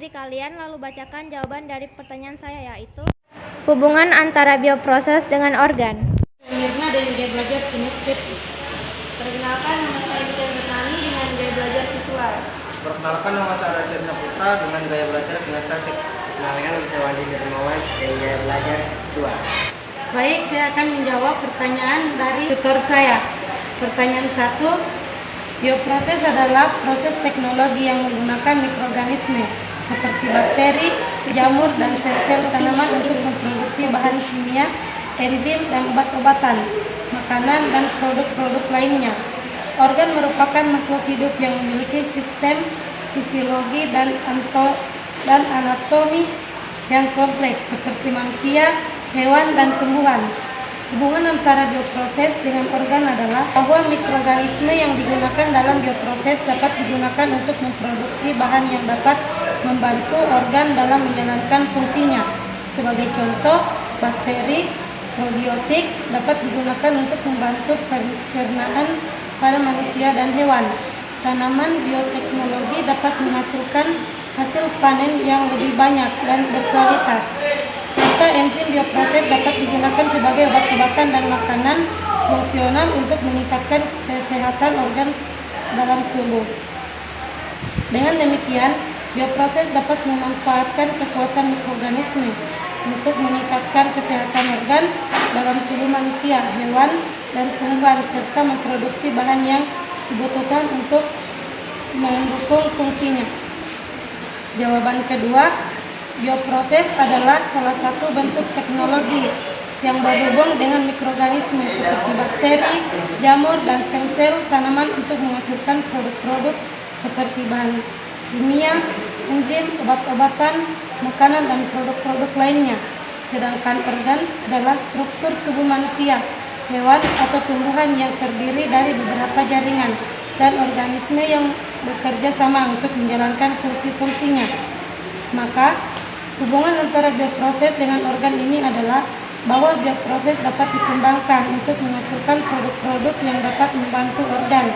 nih kalian, lalu bacakan jawaban dari pertanyaan saya, yaitu hubungan antara bioproses dengan organ. Mirna dengan gaya belajar kinestetik. Perkenalkan, nama saya Dita Bertani dengan gaya belajar visual. Perkenalkan, nama saya Rasyid Saputra dengan gaya belajar kinestetik. Perkenalkan, nama saya Wandi Dermawan dengan gaya belajar visual. Baik, saya akan menjawab pertanyaan dari tutor saya. Pertanyaan 1. Bioproses adalah proses teknologi yang menggunakan mikroorganisme seperti bakteri, jamur, dan sel-sel tanaman untuk memproduksi bahan kimia, enzim, dan obat-obatan, makanan, dan produk-produk lainnya. Organ merupakan makhluk hidup yang memiliki sistem fisiologi dan anatomi yang kompleks seperti manusia, hewan, dan tumbuhan. Hubungan antara bioproses dengan organ adalah bahwa mikroorganisme yang digunakan dalam bioproses dapat digunakan untuk memproduksi bahan yang dapat membantu organ dalam menjalankan fungsinya. Sebagai contoh, bakteri, probiotik dapat digunakan untuk membantu pencernaan pada manusia dan hewan. Tanaman bioteknologi dapat menghasilkan hasil panen yang lebih banyak dan berkualitas. Serta enzim bioproses dapat digunakan sebagai obat-obatan dan makanan fungsional untuk meningkatkan kesehatan organ dalam tubuh. Dengan demikian, bioproses dapat memanfaatkan kekuatan mikroorganisme untuk meningkatkan kesehatan organ dalam tubuh manusia, hewan, dan tumbuhan, serta memproduksi bahan yang dibutuhkan untuk mendukung fungsinya. Jawaban kedua, bioproses adalah salah satu bentuk teknologi yang berhubung dengan mikroorganisme seperti bakteri, jamur, dan sel-sel tanaman untuk menghasilkan produk-produk seperti bahan kimia, enzim, obat-obatan, makanan, dan produk-produk lainnya. Sedangkan organ adalah struktur tubuh manusia, hewan, atau tumbuhan yang terdiri dari beberapa jaringan dan organisme yang bekerja sama untuk menjalankan fungsi-fungsinya. Maka, hubungan antara bioproses dengan organ ini adalah bahwa bioproses dapat dikembangkan untuk menghasilkan produk-produk yang dapat membantu organ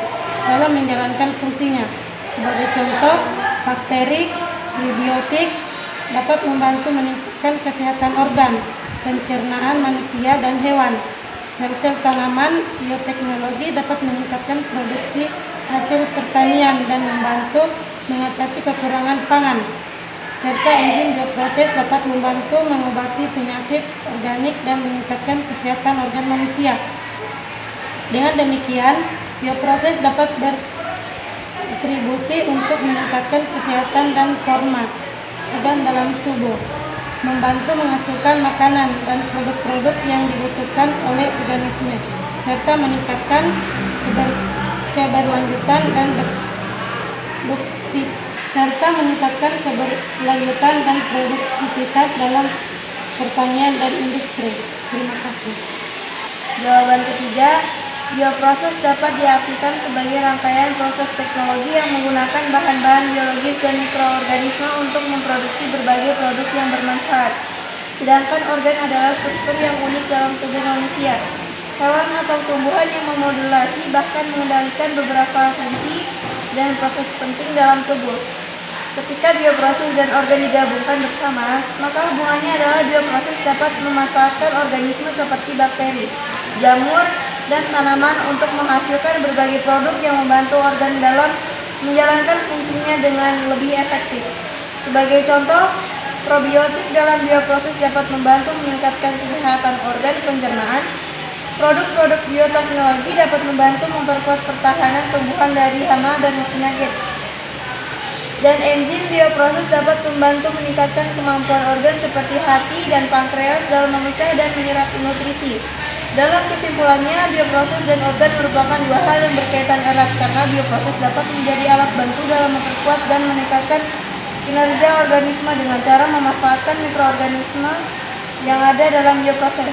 dalam menjalankan fungsinya. Sebagai contoh, bakteri, prebiotik dapat membantu meningkatkan kesehatan organ, pencernaan manusia dan hewan. Sel-sel tanaman bioteknologi dapat meningkatkan produksi hasil pertanian dan membantu mengatasi kekurangan pangan. Serta enzim bioproses dapat membantu mengobati penyakit organik dan meningkatkan kesehatan organ manusia. Dengan demikian, bioproses dapat berkontribusi untuk meningkatkan kesehatan dan forma organ dalam tubuh, membantu menghasilkan makanan dan produk-produk yang dibutuhkan oleh organisme, serta meningkatkan keberlanjutan dan produktivitas dalam pertanian dan industri. Terima kasih. Jawaban ketiga, bioproses dapat diartikan sebagai rangkaian proses teknologi yang menggunakan bahan-bahan biologis dan mikroorganisme untuk memproduksi berbagai produk yang bermanfaat. Sedangkan organ adalah struktur yang unik dalam tubuh manusia, hewan atau tumbuhan yang memodulasi bahkan mengendalikan beberapa fungsi dan proses penting dalam tubuh. Ketika bioproses dan organ digabungkan bersama, maka hubungannya adalah bioproses dapat memanfaatkan organisme seperti bakteri, jamur, dan tanaman untuk menghasilkan berbagai produk yang membantu organ dalam menjalankan fungsinya dengan lebih efektif. Sebagai contoh, probiotik dalam bioproses dapat membantu meningkatkan kesehatan organ pencernaan. Produk-produk bioteknologi dapat membantu memperkuat pertahanan tumbuhan dari hama dan penyakit. Dan enzim bioproses dapat membantu meningkatkan kemampuan organ seperti hati dan pankreas dalam memecah dan menyerap nutrisi. Dalam kesimpulannya, bioproses dan organ merupakan dua hal yang berkaitan erat karena bioproses dapat menjadi alat bantu dalam memperkuat dan meningkatkan kinerja organisme dengan cara memanfaatkan mikroorganisme yang ada dalam bioproses.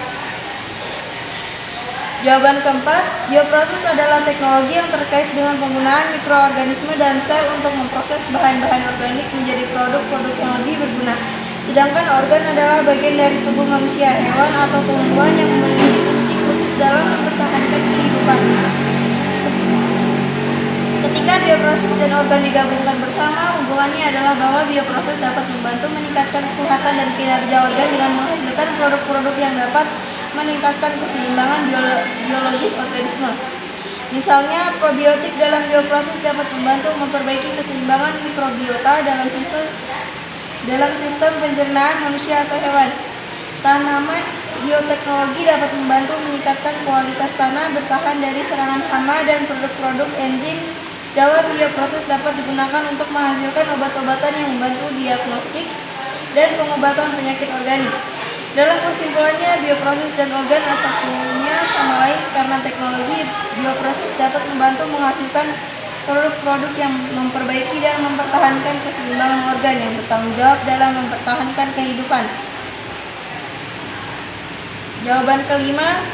Jawaban keempat, bioproses adalah teknologi yang terkait dengan penggunaan mikroorganisme dan sel untuk memproses bahan-bahan organik menjadi produk-produk yang lebih berguna. Sedangkan organ adalah bagian dari tubuh manusia, hewan, atau tumbuhan yang memiliki fungsi khusus dalam mempertahankan kehidupan. Ketika bioproses dan organ digabungkan bersama, hubungan kesimpulannya adalah bahwa bioproses dapat membantu meningkatkan kesehatan dan kinerja organ dengan menghasilkan produk-produk yang dapat meningkatkan keseimbangan biologis organisme. Misalnya, probiotik dalam bioproses dapat membantu memperbaiki keseimbangan mikrobiota dalam sistem pencernaan manusia atau hewan. Tanaman bioteknologi dapat membantu meningkatkan kualitas tanah, bertahan dari serangan hama, dan produk-produk enzim dalam bioproses dapat digunakan untuk menghasilkan obat-obatan yang membantu diagnostik dan pengobatan penyakit organik. Dalam kesimpulannya, bioproses dan organ satunya sama lain karena teknologi bioproses dapat membantu menghasilkan produk-produk yang memperbaiki dan mempertahankan keseimbangan organ yang bertanggung jawab dalam mempertahankan kehidupan. Jawaban kelima,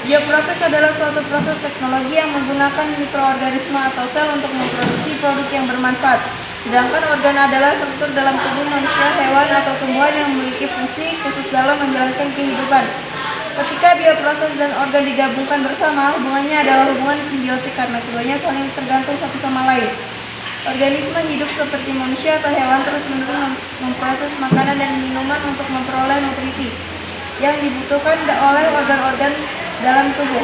bioproses adalah suatu proses teknologi yang menggunakan mikroorganisme atau sel untuk memproduksi produk yang bermanfaat. Sedangkan organ adalah struktur dalam tubuh manusia, hewan, atau tumbuhan yang memiliki fungsi khusus dalam menjalankan kehidupan. Ketika bioproses dan organ digabungkan bersama, hubungannya adalah hubungan simbiotik karena keduanya saling tergantung satu sama lain. Organisme hidup seperti manusia atau hewan terus-menerus memproses makanan dan minuman untuk memperoleh nutrisi yang dibutuhkan oleh organ-organ dalam tubuh.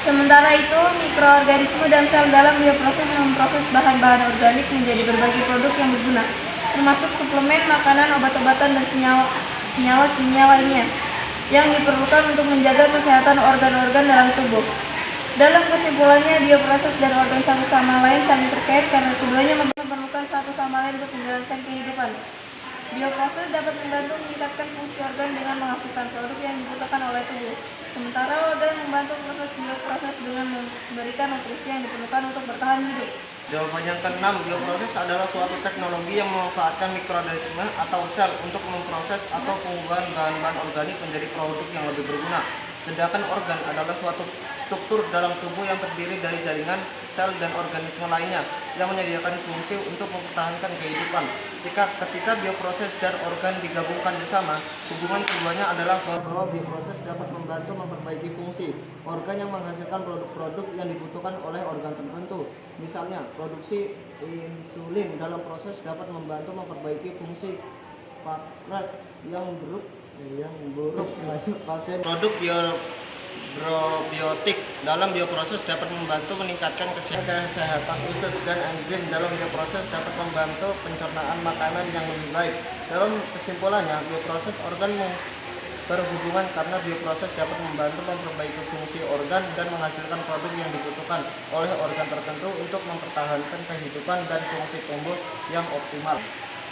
Sementara itu, mikroorganisme dan sel dalam bioproses memproses bahan-bahan organik menjadi berbagai produk yang berguna, termasuk suplemen, makanan, obat-obatan, dan senyawa kimia lainnya yang diperlukan untuk menjaga kesehatan organ-organ dalam tubuh. Dalam kesimpulannya, bioproses dan organ satu sama lain saling terkait karena keduanya memerlukan satu sama lain untuk menjalankan kehidupan. Bioproses dapat membantu meningkatkan fungsi organ dengan menghasilkan produk yang dibutuhkan oleh tubuh. Sementara organ membantu proses bioproses dengan memberikan nutrisi yang diperlukan untuk bertahan hidup. Jawaban yang keenam, bioproses adalah suatu teknologi yang memanfaatkan mikroorganisme atau sel untuk memproses atau pengubah bahan-bahan organik menjadi produk yang lebih berguna. Sedangkan organ adalah suatu struktur dalam tubuh yang terdiri dari jaringan, sel, dan organisme lainnya yang menyediakan fungsi untuk mempertahankan kehidupan. Ketika bioproses dan organ digabungkan bersama, hubungan keduanya adalah bahwa bioproses dapat membantu memperbaiki fungsi organ yang menghasilkan produk-produk yang dibutuhkan oleh organ tertentu. Misalnya, produksi insulin dalam proses dapat membantu memperbaiki fungsi pankreas yang buruk pasien. Produk probiotik dalam bioproses dapat membantu meningkatkan kesehatan usus, dan enzim dalam bioproses dapat membantu pencernaan makanan yang lebih baik. Dalam kesimpulannya, bioproses organ berhubungan karena bioproses dapat membantu memperbaiki fungsi organ dan menghasilkan produk yang dibutuhkan oleh organ tertentu untuk mempertahankan kehidupan dan fungsi tumbuh yang optimal.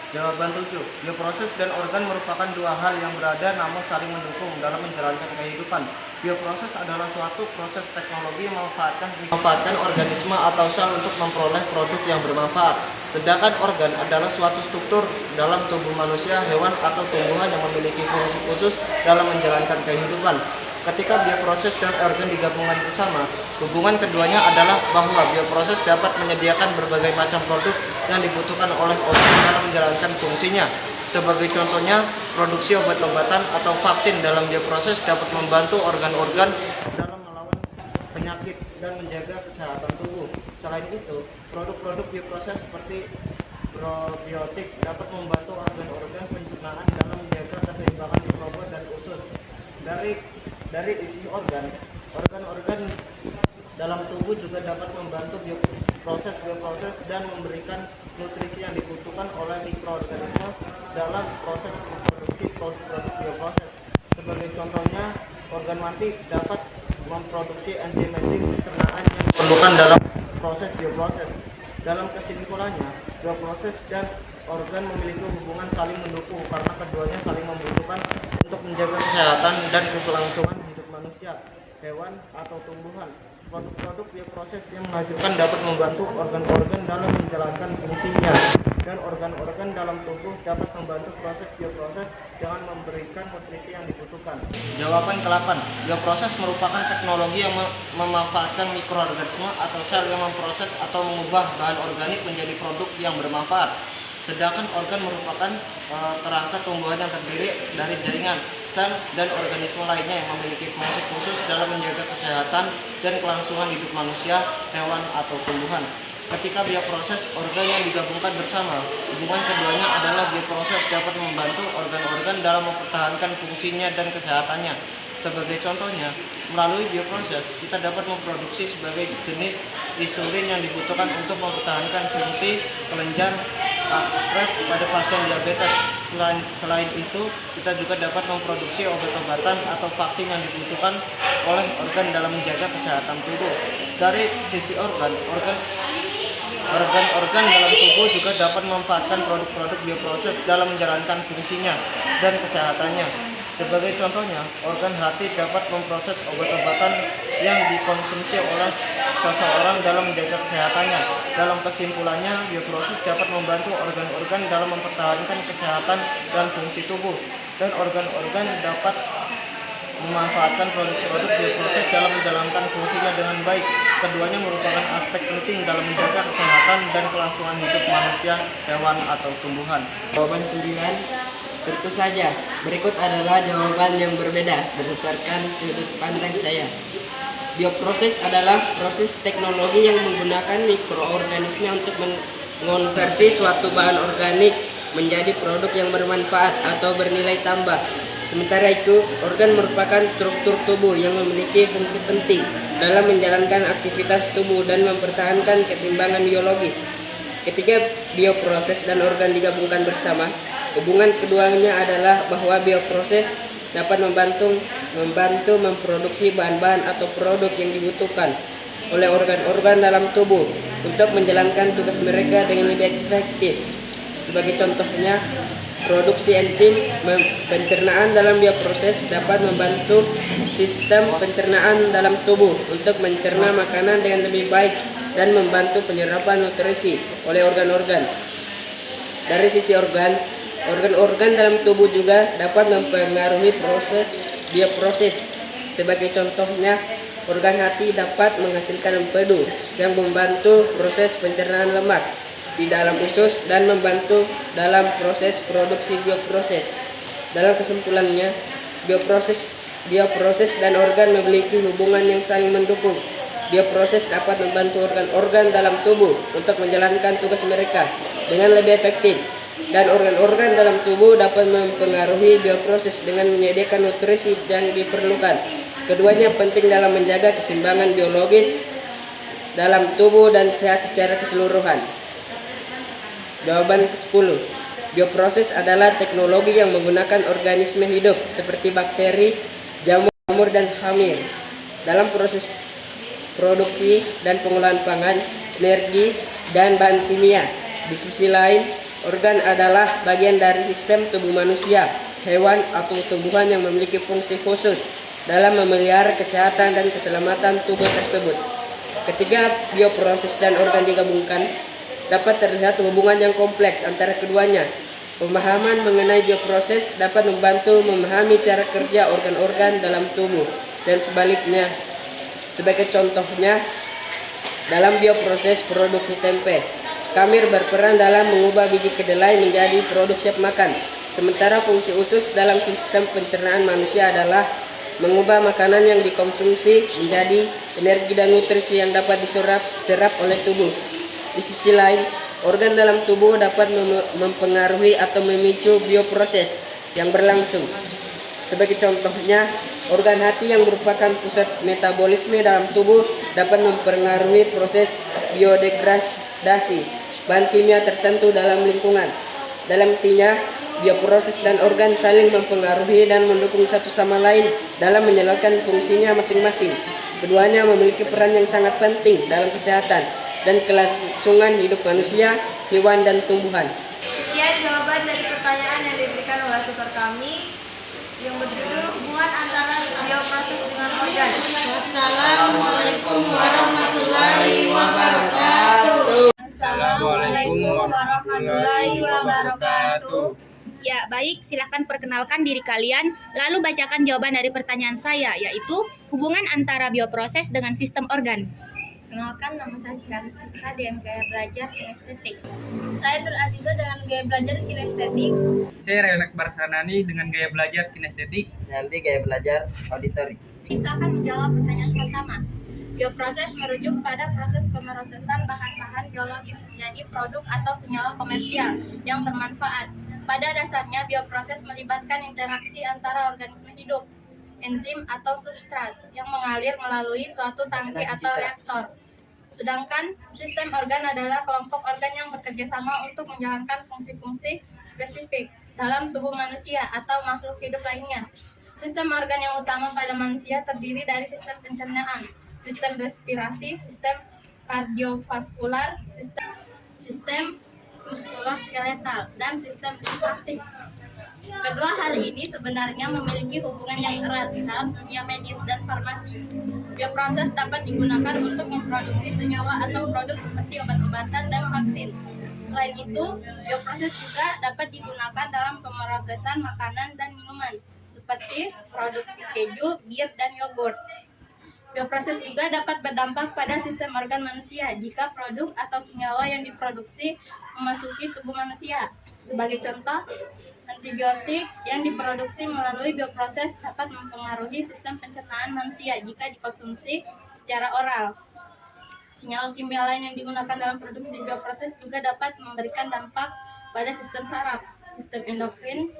Jawaban 7. Bioproses dan organ merupakan dua hal yang berada namun saling mendukung dalam menjalankan kehidupan. Bioproses adalah suatu proses teknologi yang memanfaatkan organisme atau sel untuk memperoleh produk yang bermanfaat. Sedangkan organ adalah suatu struktur dalam tubuh manusia, hewan, atau tumbuhan yang memiliki fungsi khusus dalam menjalankan kehidupan. Ketika bioproses dan organ digabungkan bersama, hubungan keduanya adalah bahwa bioproses dapat menyediakan berbagai macam produk yang dibutuhkan oleh organ dalam menjalankan fungsinya. Sebagai contohnya, produksi obat-obatan atau vaksin dalam bioproses dapat membantu organ-organ dalam melawan penyakit dan menjaga kesehatan tubuh. Selain itu, produk-produk bioproses seperti probiotik dapat membantu organ-organ pencernaan dalam menjaga keseimbangan mikroba dan usus. Dari isi organ dalam tubuh juga dapat membantu bioproses dan memberikan nutrisi yang dibutuhkan oleh mikroorganisme dalam proses memproduksi produk-produk bioproses. Sebagai contohnya, organ mati dapat memproduksi enzim-enzim pencernaan yang diperlukan dalam proses bioproses. Dalam kesimpulannya, bioproses dan organ memiliki hubungan saling mendukung karena keduanya saling membutuhkan untuk menjaga kesehatan dan keberlangsungan hidup manusia, hewan, atau tumbuhan. Produk-produk bioproses yang menghasilkan dapat membantu organ-organ dalam menjalankan fungsinya, dan organ-organ dalam tubuh dapat membantu proses bioproses dengan memberikan nutrisi yang dibutuhkan. Jawaban ke-8. Bioproses merupakan teknologi yang memanfaatkan mikroorganisme atau sel yang memproses atau mengubah bahan organik menjadi produk yang bermanfaat. Sedangkan organ merupakan kerangka tumbuhan yang terdiri dari jaringan, sel, dan organisme lainnya yang memiliki fungsi khusus dalam menjaga kesehatan dan kelangsungan hidup manusia, hewan, atau tumbuhan. Ketika bioproses organ yang digabungkan bersama, hubungan keduanya adalah bioproses dapat membantu organ-organ dalam mempertahankan fungsinya dan kesehatannya. Sebagai contohnya, melalui bioproses kita dapat memproduksi sebagai jenis insulin yang dibutuhkan untuk mempertahankan fungsi kelenjar pankreas pada pasien diabetes. Selain itu, kita juga dapat memproduksi obat-obatan atau vaksin yang dibutuhkan oleh organ dalam menjaga kesehatan tubuh. Dari sisi organ dalam tubuh juga dapat memanfaatkan produk-produk bioproses dalam menjalankan fungsinya dan kesehatannya. Sebagai contohnya, organ hati dapat memproses obat-obatan yang dikonsumsi oleh seseorang dalam menjaga kesehatannya. Dalam kesimpulannya, bioproses dapat membantu organ-organ dalam mempertahankan kesehatan dan fungsi tubuh, dan organ-organ dapat memanfaatkan produk-produk bioproses dalam menjalankan fungsinya dengan baik. Keduanya merupakan aspek penting dalam menjaga kesehatan dan kelangsungan hidup manusia, hewan, atau tumbuhan. Jawaban 9. Tentu saja, berikut adalah jawaban yang berbeda berdasarkan sudut pandang saya. Bioproses adalah proses teknologi yang menggunakan mikroorganisme untuk mengonversi suatu bahan organik menjadi produk yang bermanfaat atau bernilai tambah. Sementara itu, organ merupakan struktur tubuh yang memiliki fungsi penting dalam menjalankan aktivitas tubuh dan mempertahankan keseimbangan biologis. Ketika bioproses dan organ digabungkan bersama, hubungan keduanya adalah bahwa bioproses dapat membantu memproduksi bahan-bahan atau produk yang dibutuhkan oleh organ-organ dalam tubuh untuk menjalankan tugas mereka dengan lebih efektif. Sebagai contohnya, produksi enzim pencernaan dalam bioproses dapat membantu sistem pencernaan dalam tubuh untuk mencerna makanan dengan lebih baik dan membantu penyerapan nutrisi oleh organ-organ. Dari sisi organ-organ dalam tubuh juga dapat mempengaruhi proses bioproses. Sebagai contohnya, organ hati dapat menghasilkan empedu yang membantu proses pencernaan lemak di dalam usus dan membantu dalam proses produksi bioproses. Dalam kesimpulannya, bioproses dan organ memiliki hubungan yang saling mendukung. Bioproses dapat membantu organ-organ dalam tubuh untuk menjalankan tugas mereka dengan lebih efektif, dan organ-organ dalam tubuh dapat mempengaruhi bioproses dengan menyediakan nutrisi yang diperlukan. Keduanya penting dalam menjaga keseimbangan biologis dalam tubuh dan sehat secara keseluruhan. Jawaban ke-10. Bioproses adalah teknologi yang menggunakan organisme hidup seperti bakteri, jamur, dan hamir dalam proses produksi dan pengolahan pangan, energi, dan bahan kimia. Di sisi lain, organ adalah bagian dari sistem tubuh manusia, hewan, atau tumbuhan yang memiliki fungsi khusus dalam memelihara kesehatan dan keselamatan tubuh tersebut. Ketika bioproses dan organ digabungkan, dapat terlihat hubungan yang kompleks antara keduanya. Pemahaman mengenai bioproses dapat membantu memahami cara kerja organ-organ dalam tubuh dan sebaliknya. Sebagai contohnya, dalam bioproses produksi tempe, kamir berperan dalam mengubah biji kedelai menjadi produk siap makan. Sementara fungsi usus dalam sistem pencernaan manusia adalah mengubah makanan yang dikonsumsi menjadi energi dan nutrisi yang dapat diserap oleh tubuh. Di sisi lain, organ dalam tubuh dapat mempengaruhi atau memicu bioproses yang berlangsung. Sebagai contohnya, organ hati yang merupakan pusat metabolisme dalam tubuh dapat mempengaruhi proses biodegradasi bahan kimia tertentu dalam lingkungan. Dalam intinya, bioproses dan organ saling mempengaruhi dan mendukung satu sama lain dalam menjalankan fungsinya masing-masing. Keduanya memiliki peran yang sangat penting dalam kesehatan dan kelangsungan hidup manusia, hewan, dan tumbuhan. Sekian jawaban dari pertanyaan yang diberikan oleh tutor kami yang berjudul hubungan antara bioproses dengan organ. Wassalamualaikum warahmatullahi wabarakatuh. Assalamualaikum warahmatullahi wabarakatuh. Ya, baik, silakan perkenalkan diri kalian, lalu bacakan jawaban dari pertanyaan saya, yaitu hubungan antara bioproses dengan sistem organ. Kenalkan, nama saya Cika Mustika dengan gaya belajar kinestetik. Saya Nur Aziza dengan gaya belajar kinestetik. Saya Reyonak Barsanani dengan gaya belajar kinestetik. Nanti gaya belajar auditori. Kita akan menjawab pertanyaan pertama. Bioproses merujuk pada proses pemrosesan bahan-bahan biologis menjadi produk atau senyawa komersial yang bermanfaat. Pada dasarnya, bioproses melibatkan interaksi antara organisme hidup, enzim atau substrat yang mengalir melalui suatu tangki atau reaktor. Sedangkan sistem organ adalah kelompok organ yang bekerja sama untuk menjalankan fungsi-fungsi spesifik dalam tubuh manusia atau makhluk hidup lainnya. Sistem organ yang utama pada manusia terdiri dari sistem pencernaan, sistem respirasi, sistem kardiovaskular, sistem muskuloskeletal, dan sistem limfatik. Kedua hal ini sebenarnya memiliki hubungan yang erat dalam dunia medis dan farmasi. Bioproses dapat digunakan untuk memproduksi senyawa atau produk seperti obat-obatan dan vaksin. Selain itu, bioproses juga dapat digunakan dalam pemrosesan makanan dan minuman, seperti produksi keju, bir, dan yogurt. Bioproses juga dapat berdampak pada sistem organ manusia jika produk atau senyawa yang diproduksi memasuki tubuh manusia. Sebagai contoh, antibiotik yang diproduksi melalui bioproses dapat mempengaruhi sistem pencernaan manusia jika dikonsumsi secara oral. Senyawa kimia lain yang digunakan dalam produksi bioproses juga dapat memberikan dampak pada sistem saraf, sistem endokrin,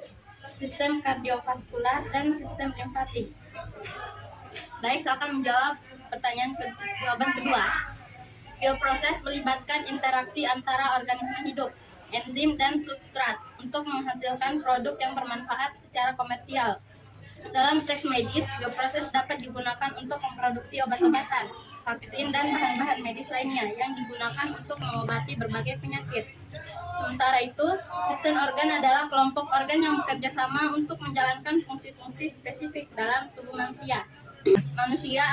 sistem kardiovaskular, dan sistem limfatik. Baik, saya akan menjawab jawaban kedua. Bioproses melibatkan interaksi antara organisme hidup, enzim, dan substrat untuk menghasilkan produk yang bermanfaat secara komersial. Dalam teks medis, bioproses dapat digunakan untuk memproduksi obat-obatan, vaksin, dan bahan-bahan medis lainnya yang digunakan untuk mengobati berbagai penyakit. Sementara itu, sistem organ adalah kelompok organ yang bekerja sama untuk menjalankan fungsi-fungsi spesifik dalam tubuh manusia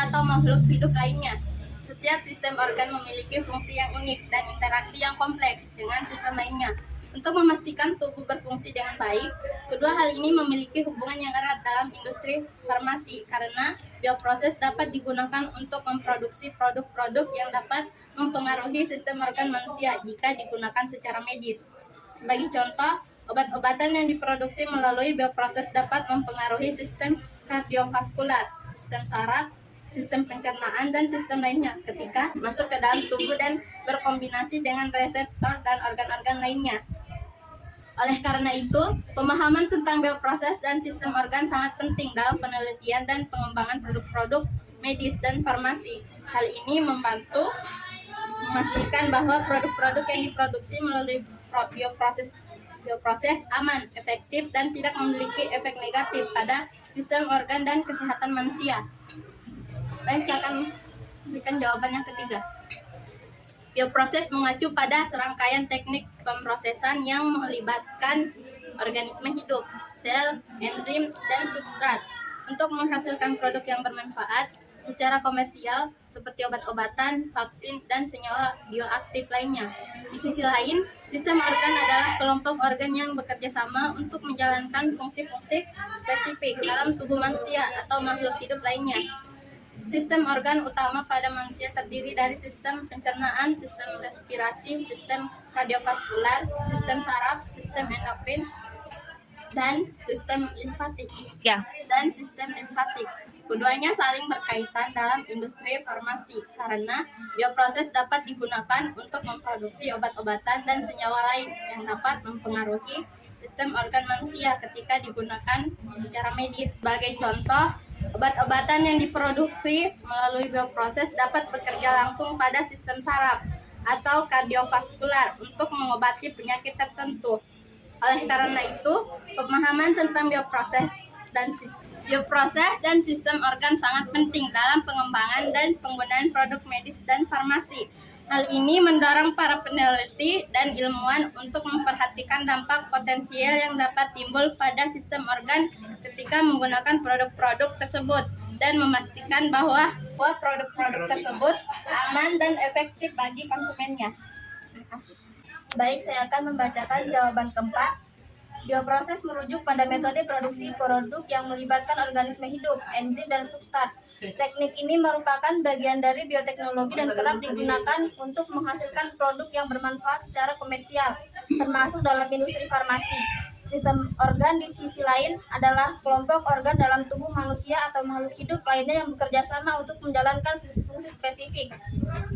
atau makhluk hidup lainnya. Setiap sistem organ memiliki fungsi yang unik dan interaksi yang kompleks dengan sistem lainnya. Untuk memastikan tubuh berfungsi dengan baik, kedua hal ini memiliki hubungan yang erat dalam industri farmasi karena bioproses dapat digunakan untuk memproduksi produk-produk yang dapat mempengaruhi sistem organ manusia jika digunakan secara medis. Sebagai contoh, obat-obatan yang diproduksi melalui bioproses dapat mempengaruhi sistem kardiovaskular, sistem saraf, sistem pencernaan, dan sistem lainnya ketika masuk ke dalam tubuh dan berkombinasi dengan reseptor dan organ-organ lainnya. Oleh karena itu, pemahaman tentang bioproses dan sistem organ sangat penting dalam penelitian dan pengembangan produk-produk medis dan farmasi. Hal ini membantu memastikan bahwa produk-produk yang diproduksi melalui bioproses aman, efektif, dan tidak memiliki efek negatif pada sistem organ dan kesehatan manusia. Baik, saya akan berikan jawaban yang ketiga. Bioproses mengacu pada serangkaian teknik pemrosesan yang melibatkan organisme hidup, sel, enzim, dan substrat untuk menghasilkan produk yang bermanfaat secara komersial seperti obat-obatan, vaksin, dan senyawa bioaktif lainnya. Di sisi lain, sistem organ adalah kelompok organ yang bekerja sama untuk menjalankan fungsi-fungsi spesifik dalam tubuh manusia atau makhluk hidup lainnya. Sistem organ utama pada manusia terdiri dari sistem pencernaan, sistem respirasi, sistem kardiovaskular, sistem saraf, sistem endokrin, dan sistem limfatik. Keduanya saling berkaitan dalam industri farmasi karena bioproses dapat digunakan untuk memproduksi obat-obatan dan senyawa lain yang dapat mempengaruhi sistem organ manusia ketika digunakan secara medis. Sebagai contoh, obat-obatan yang diproduksi melalui bioproses dapat bekerja langsung pada sistem saraf atau kardiovaskular untuk mengobati penyakit tertentu. Oleh karena itu, pemahaman tentang bioproses dan sistem organ sangat penting dalam pengembangan dan penggunaan produk medis dan farmasi. Hal ini mendorong para peneliti dan ilmuwan untuk memperhatikan dampak potensial yang dapat timbul pada sistem organ ketika menggunakan produk-produk tersebut dan memastikan bahwa produk-produk tersebut aman dan efektif bagi konsumennya. Terima kasih. Baik, saya akan membacakan jawaban keempat. Bioproses merujuk pada metode produksi produk yang melibatkan organisme hidup, enzim, dan substrat. Teknik ini merupakan bagian dari bioteknologi dan kerap digunakan untuk menghasilkan produk yang bermanfaat secara komersial, termasuk dalam industri farmasi. Sistem organ di sisi lain adalah kelompok organ dalam tubuh manusia atau makhluk hidup lainnya yang bekerja sama untuk menjalankan fungsi-fungsi spesifik.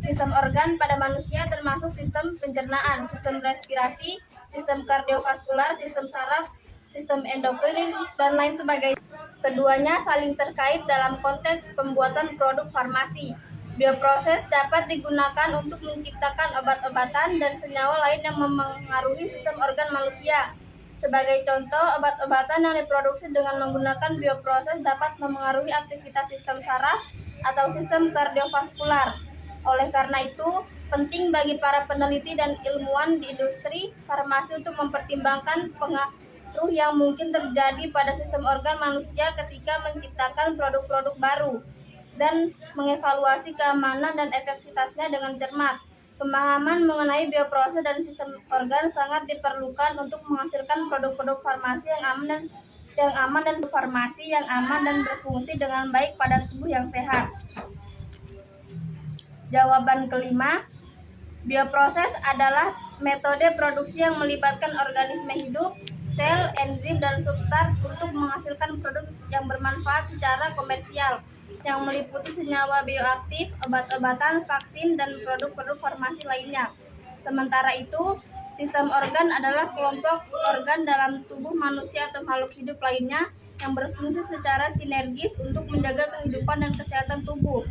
Sistem organ pada manusia termasuk sistem pencernaan, sistem respirasi, sistem kardiovaskular, sistem saraf, sistem endokrin, dan lain sebagainya. Keduanya saling terkait dalam konteks pembuatan produk farmasi. Bioproses dapat digunakan untuk menciptakan obat-obatan dan senyawa lain yang memengaruhi sistem organ manusia. Sebagai contoh, obat-obatan yang diproduksi dengan menggunakan bioproses dapat memengaruhi aktivitas sistem saraf atau sistem kardiovaskular. Oleh karena itu, penting bagi para peneliti dan ilmuwan di industri farmasi untuk mempertimbangkan pengaruh yang mungkin terjadi pada sistem organ manusia ketika menciptakan produk-produk baru dan mengevaluasi keamanan dan efektivitasnya dengan cermat. Pemahaman mengenai bioproses dan sistem organ sangat diperlukan untuk menghasilkan produk-produk farmasi yang aman dan berfungsi dengan baik pada tubuh yang sehat. Jawaban kelima, bioproses adalah metode produksi yang melibatkan organisme hidup, sel, enzim, dan substrat untuk menghasilkan produk yang bermanfaat secara komersial, yang meliputi senyawa bioaktif, obat-obatan, vaksin, dan produk-produk farmasi lainnya. Sementara itu, sistem organ adalah kelompok organ dalam tubuh manusia atau makhluk hidup lainnya yang berfungsi secara sinergis untuk menjaga kehidupan dan kesehatan tubuh.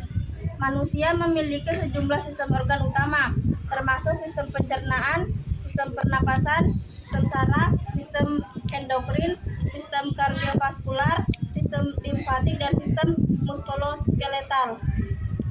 Manusia memiliki sejumlah sistem organ utama, termasuk sistem pencernaan, sistem pernapasan, sistem saraf, sistem endokrin, sistem kardiovaskular, sistem limfatik, dan sistem muskuloskeletal.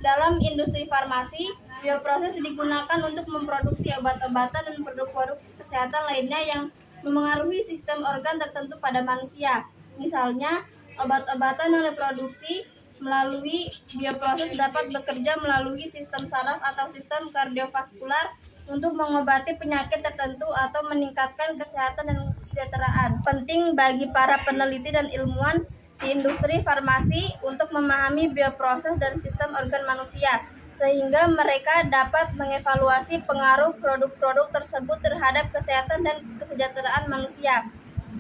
Dalam industri farmasi, bioproses digunakan untuk memproduksi obat-obatan dan produk-produk kesehatan lainnya yang memengaruhi sistem organ tertentu pada manusia. Misalnya, obat-obatan yang diproduksi melalui bioproses dapat bekerja melalui sistem saraf atau sistem kardiovaskular untuk mengobati penyakit tertentu atau meningkatkan kesehatan dan kesejahteraan. Penting bagi para peneliti dan ilmuwan di industri farmasi untuk memahami bioproses dan sistem organ manusia, sehingga mereka dapat mengevaluasi pengaruh produk-produk tersebut terhadap kesehatan dan kesejahteraan manusia.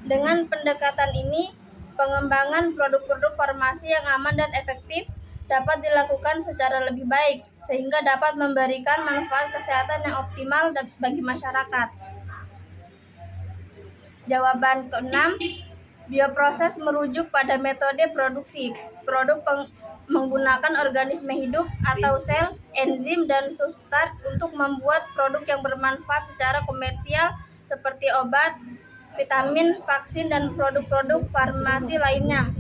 Dengan pendekatan ini, pengembangan produk-produk farmasi yang aman dan efektif dapat dilakukan secara lebih baik, sehingga dapat memberikan manfaat kesehatan yang optimal bagi masyarakat. Jawaban keenam, bioproses merujuk pada metode produksi produk menggunakan organisme hidup atau sel, enzim, dan substrat untuk membuat produk yang bermanfaat secara komersial seperti obat, vitamin, vaksin, dan produk-produk farmasi lainnya.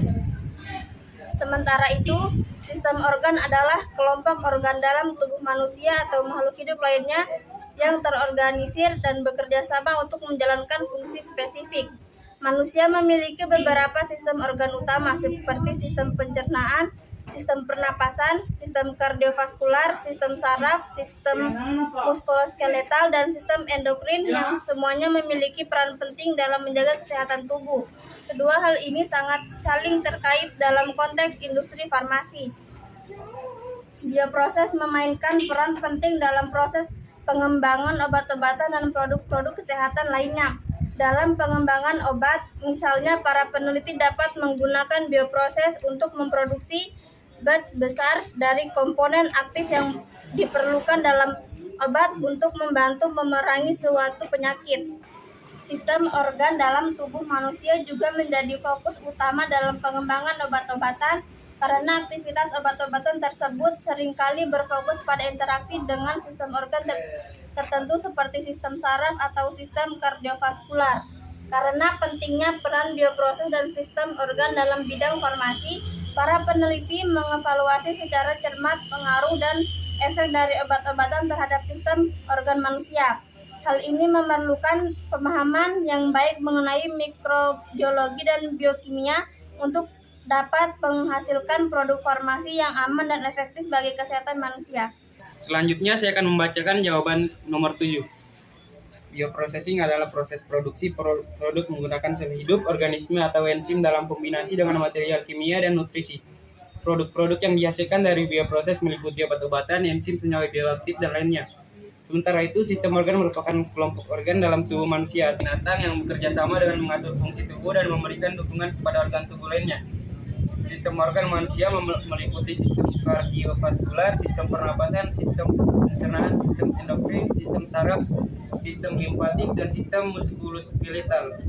Sementara itu, sistem organ adalah kelompok organ dalam tubuh manusia atau makhluk hidup lainnya yang terorganisir dan bekerja sama untuk menjalankan fungsi spesifik. Manusia memiliki beberapa sistem organ utama seperti sistem pencernaan, sistem pernapasan, sistem kardiovaskular, sistem saraf, sistem muskuloskeletal, dan sistem endokrin yang semuanya memiliki peran penting dalam menjaga kesehatan tubuh. Kedua hal ini sangat saling terkait dalam konteks industri farmasi. Bioproses memainkan peran penting dalam proses pengembangan obat-obatan dan produk-produk kesehatan lainnya. Dalam pengembangan obat, misalnya para peneliti dapat menggunakan bioproses untuk memproduksi batch besar dari komponen aktif yang diperlukan dalam obat untuk membantu memerangi suatu penyakit. Sistem organ dalam tubuh manusia juga menjadi fokus utama dalam pengembangan obat-obatan karena aktivitas obat-obatan tersebut seringkali berfokus pada interaksi dengan sistem organ tertentu seperti sistem saraf atau sistem kardiovaskular. Karena pentingnya peran bioproses dan sistem organ dalam bidang farmasi, para peneliti mengevaluasi secara cermat pengaruh dan efek dari obat-obatan terhadap sistem organ manusia. Hal ini memerlukan pemahaman yang baik mengenai mikrobiologi dan biokimia untuk dapat menghasilkan produk farmasi yang aman dan efektif bagi kesehatan manusia. Selanjutnya saya akan membacakan jawaban nomor 7. Bioprocessing adalah proses produksi produk menggunakan sel hidup, organisme atau enzim dalam kombinasi dengan material kimia dan nutrisi. Produk-produk yang dihasilkan dari bioproses meliputi obat-obatan, enzim, senyawa bioaktif, dan lainnya. Sementara itu, sistem organ merupakan kelompok organ dalam tubuh manusia atau binatang yang bekerja sama dengan mengatur fungsi tubuh dan memberikan dukungan kepada organ tubuh lainnya. Sistem organ manusia meliputi sistem kardiovaskular, sistem pernapasan, sistem pencernaan, sistem endokrin, sistem saraf, sistem limfatik, dan sistem muskuloskeletal.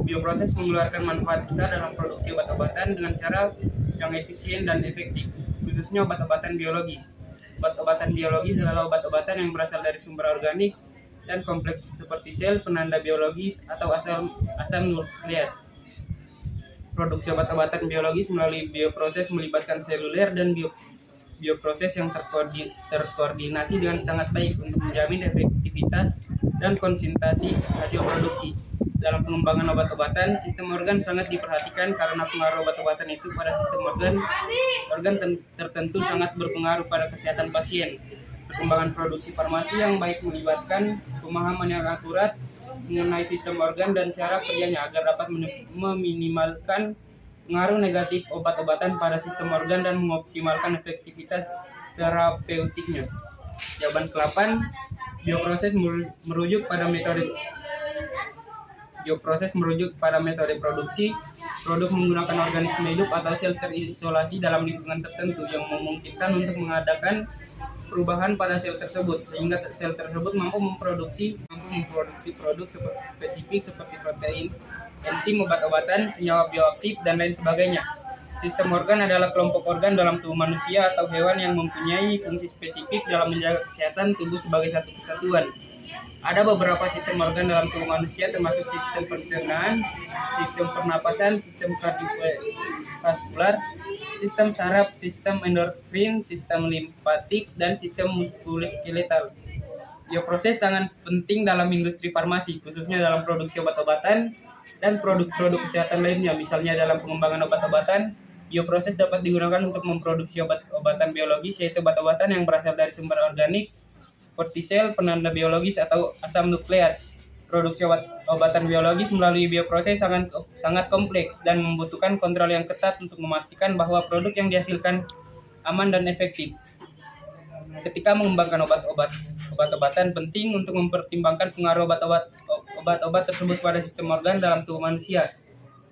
Bioproses mengeluarkan manfaat besar dalam produksi obat-obatan dengan cara yang efisien dan efektif, khususnya obat-obatan biologis. Obat-obatan biologis adalah obat-obatan yang berasal dari sumber organik dan kompleks seperti sel, penanda biologis, atau asam nukleat. Produksi obat-obatan biologis melalui bioproses melibatkan seluler dan bioproses yang terkoordinasi dengan sangat baik untuk menjamin efektivitas dan konsentrasi hasil produksi. Dalam pengembangan obat-obatan, sistem organ sangat diperhatikan karena pengaruh obat-obatan itu pada sistem organ tertentu sangat berpengaruh pada kesehatan pasien. Perkembangan produksi farmasi yang baik melibatkan pemahaman yang akurat mengenai sistem organ dan cara kerjanya agar dapat meminimalkan pengaruh negatif obat-obatan pada sistem organ dan mengoptimalkan efektivitas terapeutiknya. Jawaban ke-8, bioproses merujuk pada metode produksi produk menggunakan organisme hidup atau sel terisolasi dalam lingkungan tertentu yang memungkinkan untuk mengadakan perubahan pada sel tersebut sehingga sel tersebut mampu memproduksi produk spesifik seperti protein, enzim, obat-obatan, senyawa bioaktif, dan lain sebagainya. Sistem organ adalah kelompok organ dalam tubuh manusia atau hewan yang mempunyai fungsi spesifik dalam menjaga kesehatan tubuh sebagai satu kesatuan. Ada beberapa sistem organ dalam tubuh manusia termasuk sistem pencernaan, sistem pernapasan, sistem kardiovaskular, sistem saraf, sistem endokrin, sistem limfatik, dan sistem muskuloskeletal. Bioproses sangat penting dalam industri farmasi, khususnya dalam produksi obat-obatan dan produk-produk kesehatan lainnya. Misalnya dalam pengembangan obat-obatan, bioproses dapat digunakan untuk memproduksi obat-obatan biologis, yaitu obat-obatan yang berasal dari sumber organik, seperti sel, penanda biologis, atau asam nukleat. Produksi obat-obatan biologis melalui bioproses sangat kompleks dan membutuhkan kontrol yang ketat untuk memastikan bahwa produk yang dihasilkan aman dan efektif. Ketika mengembangkan obat-obatan penting untuk mempertimbangkan pengaruh obat-obat tersebut pada sistem organ dalam tubuh manusia.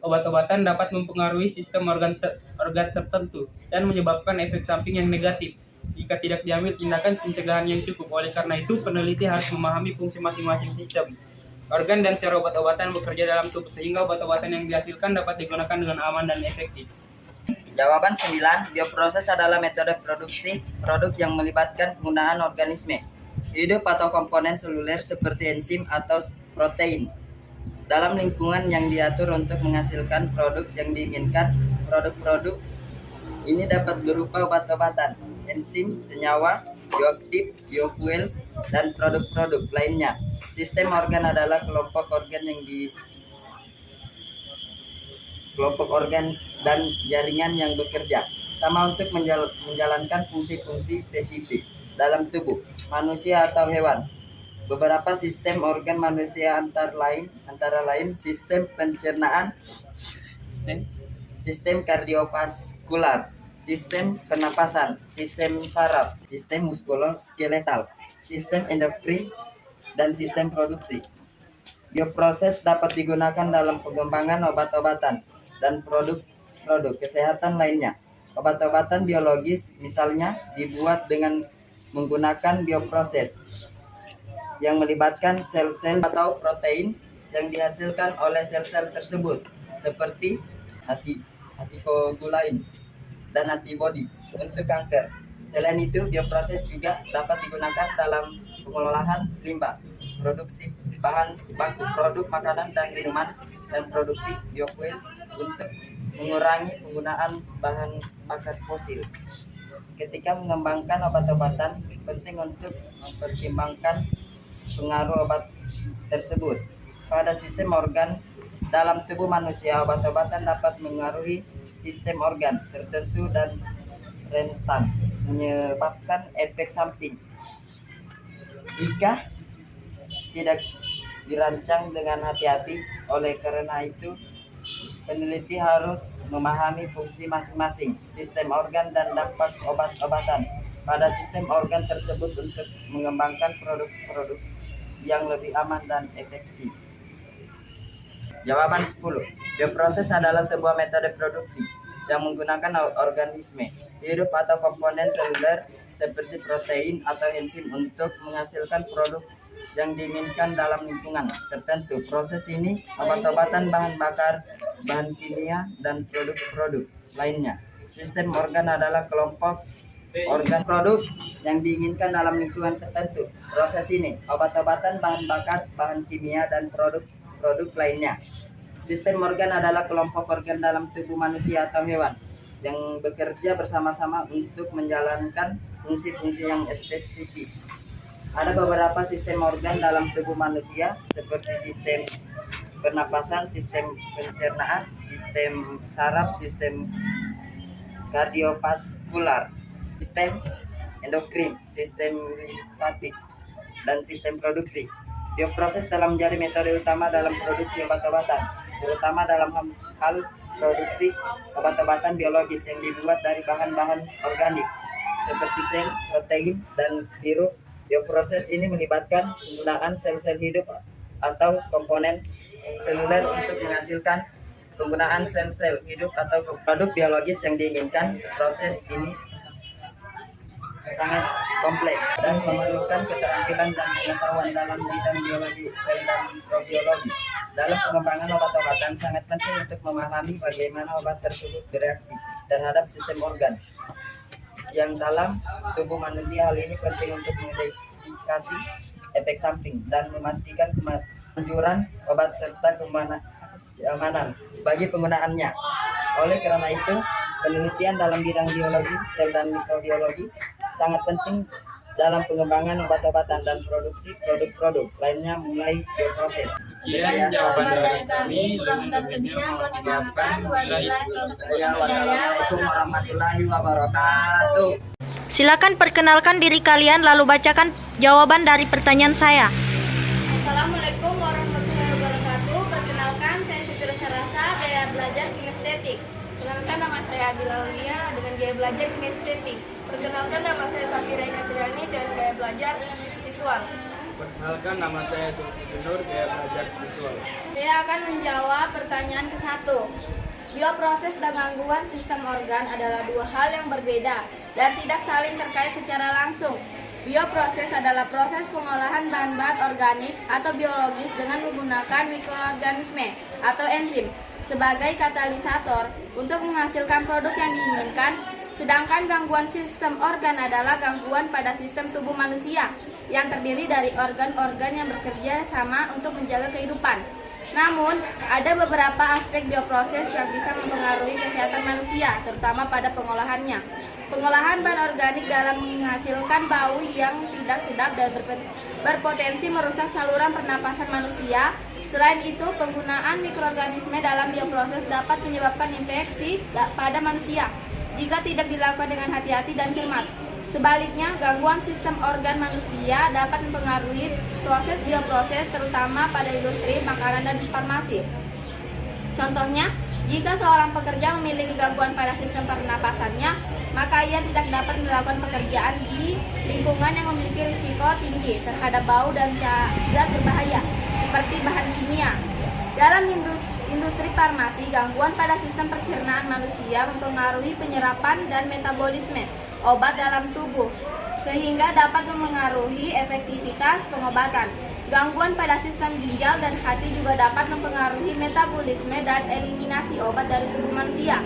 Obat-obatan dapat mempengaruhi sistem organ tertentu dan menyebabkan efek samping yang negatif jika tidak diambil tindakan pencegahan yang cukup. Oleh karena itu, peneliti harus memahami fungsi masing-masing sistem organ dan cara obat-obatan bekerja dalam tubuh sehingga obat-obatan yang dihasilkan dapat digunakan dengan aman dan efektif. Jawaban 9, bioproses adalah metode produksi produk yang melibatkan penggunaan organisme hidup atau komponen seluler seperti enzim atau protein dalam lingkungan yang diatur untuk menghasilkan produk yang diinginkan. Produk-produk ini dapat berupa obat-obatan, enzim, senyawa, bioaktif, biofuel, dan produk-produk lainnya. Sistem organ adalah kelompok organ dan jaringan yang bekerja sama untuk menjalankan fungsi-fungsi spesifik dalam tubuh manusia atau hewan. Beberapa sistem organ manusia antara lain sistem pencernaan, sistem kardiovaskular, sistem pernapasan, sistem saraf, sistem muskuloskeletal, sistem endokrin, dan sistem produksi. Bioproses dapat digunakan dalam pengembangan obat-obatan dan produk-produk kesehatan lainnya. Obat-obatan biologis misalnya dibuat dengan menggunakan bioproses yang melibatkan sel-sel atau protein yang dihasilkan oleh sel-sel tersebut seperti antikoagulin dan antibodi untuk kanker. Selain itu, bioproses juga dapat digunakan dalam pengolahan limbah, produksi bahan baku produk makanan dan minuman, dan produksi biofuel untuk mengurangi penggunaan bahan bakar fosil. Ketika mengembangkan obat-obatan, penting untuk mempertimbangkan pengaruh obat tersebut pada sistem organ dalam tubuh manusia. Obat-obatan dapat mengaruhi sistem organ tertentu dan rentan menyebabkan efek samping jika tidak dirancang dengan hati-hati. Oleh karena itu, peneliti harus memahami fungsi masing-masing sistem organ dan dampak obat-obatan pada sistem organ tersebut untuk mengembangkan produk-produk yang lebih aman dan efektif. Jawaban 10. Bioproses adalah sebuah metode produksi yang menggunakan organisme hidup atau komponen seluler seperti protein atau enzim untuk menghasilkan produk yang diinginkan dalam lingkungan tertentu. Proses ini obat-obatan, bahan bakar, bahan kimia, dan produk-produk lainnya. Sistem organ adalah kelompok organ produk yang diinginkan dalam lingkungan tertentu. Proses ini obat-obatan, bahan bakar, bahan kimia, dan produk lainnya. Sistem organ adalah kelompok organ dalam tubuh manusia atau hewan yang bekerja bersama-sama untuk menjalankan fungsi-fungsi yang spesifik. Ada beberapa sistem organ dalam tubuh manusia seperti sistem pernapasan, sistem pencernaan, sistem saraf, sistem kardiovaskular, sistem endokrin, sistem limfatik, dan sistem produksi. Bioproses telah menjadi metode utama dalam produksi obat-obatan, terutama dalam hal produksi obat-obatan biologis yang dibuat dari bahan-bahan organik seperti sel, protein, dan virus. Bioproses ini melibatkan penggunaan sel-sel hidup atau komponen seluler untuk menghasilkan penggunaan sel-sel hidup atau produk biologis yang diinginkan. Proses ini sangat kompleks dan memerlukan keterampilan dan pengetahuan dalam bidang biologi sel dan mikrobiologi. Dalam pengembangan obat-obatan sangat penting untuk memahami bagaimana obat tersebut bereaksi terhadap sistem organ yang dalam tubuh manusia. Hal ini penting untuk mengidentifikasi efek samping dan memastikan kemanjuran obat serta keamanan bagi penggunaannya. Oleh karena itu, penelitian dalam bidang biologi sel dan mikrobiologi sangat penting dalam pengembangan obat-obatan dan produksi produk-produk lainnya mulai bioproses. Sekian jawaban dari kami. Kurang dan lebihnya mohon dimaafkan. Wassalamualaikum warahmatullahi wabarakatuh. Silakan perkenalkan diri kalian lalu bacakan jawaban dari pertanyaan saya. Assalamualaikum warahmatullahi wabarakatuh. Perkenalkan, saya Siti Rasa, gaya belajar kinestetik. Perkenalkan, nama saya Adila Aulia dengan gaya belajar kinestetik. Perkenalkan, nama saya Safira Ekatriani dan gaya belajar visual. Perkenalkan, nama saya Sulki Nur, gaya belajar visual. Saya akan menjawab pertanyaan ke-1. Bioproses dan gangguan sistem organ adalah dua hal yang berbeda dan tidak saling terkait secara langsung. Bioproses adalah proses pengolahan bahan-bahan organik atau biologis dengan menggunakan mikroorganisme atau enzim sebagai katalisator untuk menghasilkan produk yang diinginkan. Sedangkan gangguan sistem organ adalah gangguan pada sistem tubuh manusia yang terdiri dari organ-organ yang bekerja sama untuk menjaga kehidupan. Namun, ada beberapa aspek bioproses yang bisa mempengaruhi kesehatan manusia, terutama pada pengolahannya. Pengolahan bahan organik dalam menghasilkan bau yang tidak sedap dan berpotensi merusak saluran pernapasan manusia. Selain itu, penggunaan mikroorganisme dalam bioproses dapat menyebabkan infeksi pada manusia jika tidak dilakukan dengan hati-hati dan cermat. Sebaliknya, gangguan sistem organ manusia dapat mempengaruhi proses bioproses terutama pada industri makanan dan farmasi. Contohnya, jika seorang pekerja memiliki gangguan pada sistem pernapasannya, maka ia tidak dapat melakukan pekerjaan di lingkungan yang memiliki risiko tinggi terhadap bau dan zat berbahaya seperti bahan kimia. Dalam industri farmasi, gangguan pada sistem pencernaan manusia mempengaruhi penyerapan dan metabolisme obat dalam tubuh, sehingga dapat memengaruhi efektivitas pengobatan. Gangguan pada sistem ginjal dan hati juga dapat mempengaruhi metabolisme dan eliminasi obat dari tubuh manusia.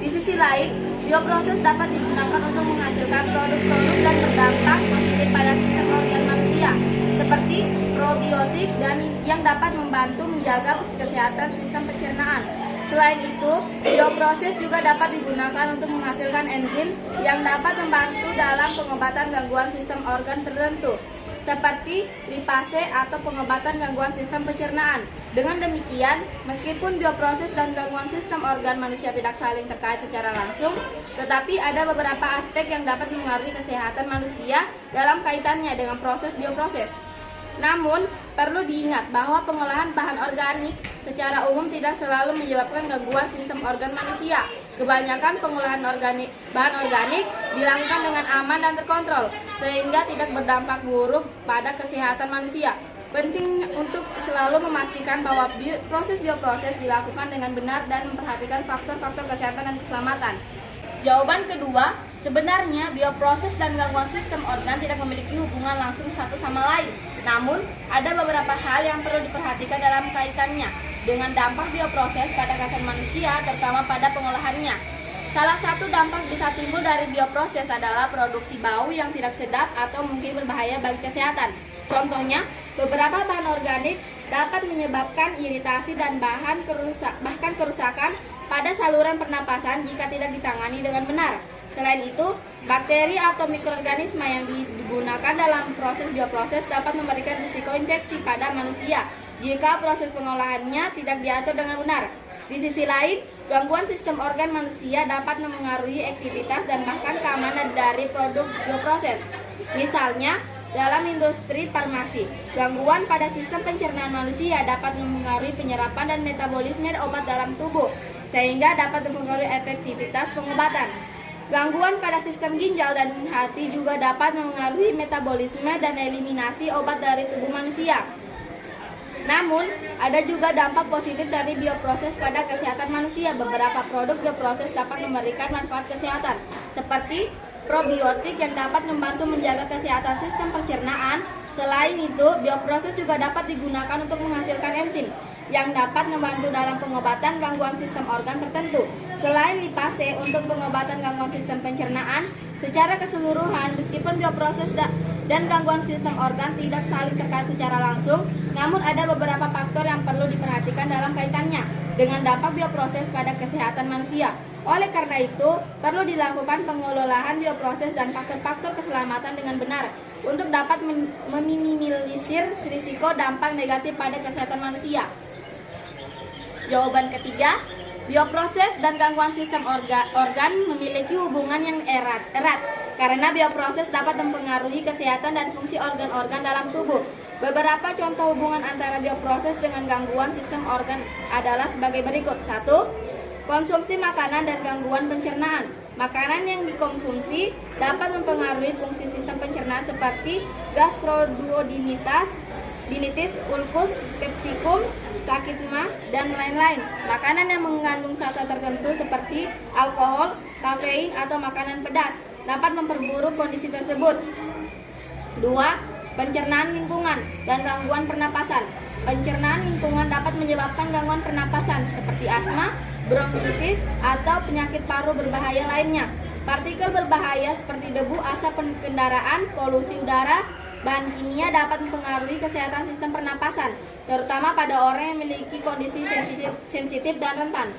Di sisi lain, bioproses dapat digunakan untuk menghasilkan produk-produk dan berdampak positif pada sistem organ manusia, seperti probiotik dan yang dapat membantu menjaga kesehatan sistem pencernaan. Selain itu, bioproses juga dapat digunakan untuk menghasilkan enzim yang dapat membantu dalam pengobatan gangguan sistem organ tertentu, seperti lipase atau pengobatan gangguan sistem pencernaan. Dengan demikian, meskipun bioproses dan gangguan sistem organ manusia tidak saling terkait secara langsung, tetapi ada beberapa aspek yang dapat mempengaruhi kesehatan manusia dalam kaitannya dengan proses bioproses. Namun, perlu diingat bahwa pengolahan bahan organik secara umum tidak selalu menyebabkan gangguan sistem organ manusia. Kebanyakan pengolahan bahan organik dilakukan dengan aman dan terkontrol, sehingga tidak berdampak buruk pada kesehatan manusia. Penting untuk selalu memastikan bahwa proses bioproses dilakukan dengan benar dan memperhatikan faktor-faktor kesehatan dan keselamatan. Jawaban kedua, sebenarnya bioproses dan gangguan sistem organ tidak memiliki hubungan langsung satu sama lain. Namun, ada beberapa hal yang perlu diperhatikan dalam kaitannya dengan dampak bioproses pada kesehatan manusia, terutama pada pengolahannya. Salah satu dampak bisa timbul dari bioproses adalah produksi bau yang tidak sedap atau mungkin berbahaya bagi kesehatan. Contohnya, beberapa bahan organik dapat menyebabkan iritasi dan bahkan kerusakan pada saluran pernapasan jika tidak ditangani dengan benar. Selain itu, bakteri atau mikroorganisme yang digunakan dalam proses bioproses dapat memberikan risiko infeksi pada manusia jika proses pengolahannya tidak diatur dengan benar. Di sisi lain, gangguan sistem organ manusia dapat memengaruhi aktivitas dan bahkan keamanan dari produk bioproses. Misalnya, dalam industri farmasi, gangguan pada sistem pencernaan manusia dapat memengaruhi penyerapan dan metabolisme obat dalam tubuh, sehingga dapat mempengaruhi efektivitas pengobatan. Gangguan pada sistem ginjal dan hati juga dapat memengaruhi metabolisme dan eliminasi obat dari tubuh manusia. Namun, ada juga dampak positif dari bioproses pada kesehatan manusia. Beberapa produk bioproses dapat memberikan manfaat kesehatan, seperti probiotik yang dapat membantu menjaga kesehatan sistem pencernaan. Selain itu, bioproses juga dapat digunakan untuk menghasilkan enzim yang dapat membantu dalam pengobatan gangguan sistem organ tertentu. Selain lipase untuk pengobatan gangguan sistem pencernaan, secara keseluruhan meskipun bioproses dan gangguan sistem organ tidak saling terkait secara langsung, namun ada beberapa faktor yang perlu diperhatikan dalam kaitannya dengan dampak bioproses pada kesehatan manusia. Oleh karena itu, perlu dilakukan pengelolaan bioproses dan faktor-faktor keselamatan dengan benar untuk dapat meminimalisir risiko dampak negatif pada kesehatan manusia. Jawaban ketiga, bioproses dan gangguan sistem organ memiliki hubungan yang erat karena bioproses dapat mempengaruhi kesehatan dan fungsi organ-organ dalam tubuh. Beberapa contoh hubungan antara bioproses dengan gangguan sistem organ adalah sebagai berikut. 1. Konsumsi makanan dan gangguan pencernaan. Makanan yang dikonsumsi dapat mempengaruhi fungsi sistem pencernaan seperti gastroduodenitis, ulkus, peptikum, sakit mah, dan lain-lain. Makanan yang mengandung zat tertentu seperti alkohol, kafein, atau makanan pedas dapat memperburuk kondisi tersebut. 2. Pencernaan lingkungan dan gangguan pernapasan. Pencernaan lingkungan dapat menyebabkan gangguan pernapasan seperti asma, bronkitis, atau penyakit paru berbahaya lainnya. Partikel berbahaya seperti debu, asap kendaraan, polusi udara, bahan kimia dapat mempengaruhi kesehatan sistem pernapasan, terutama pada orang yang memiliki kondisi sensitif dan rentan.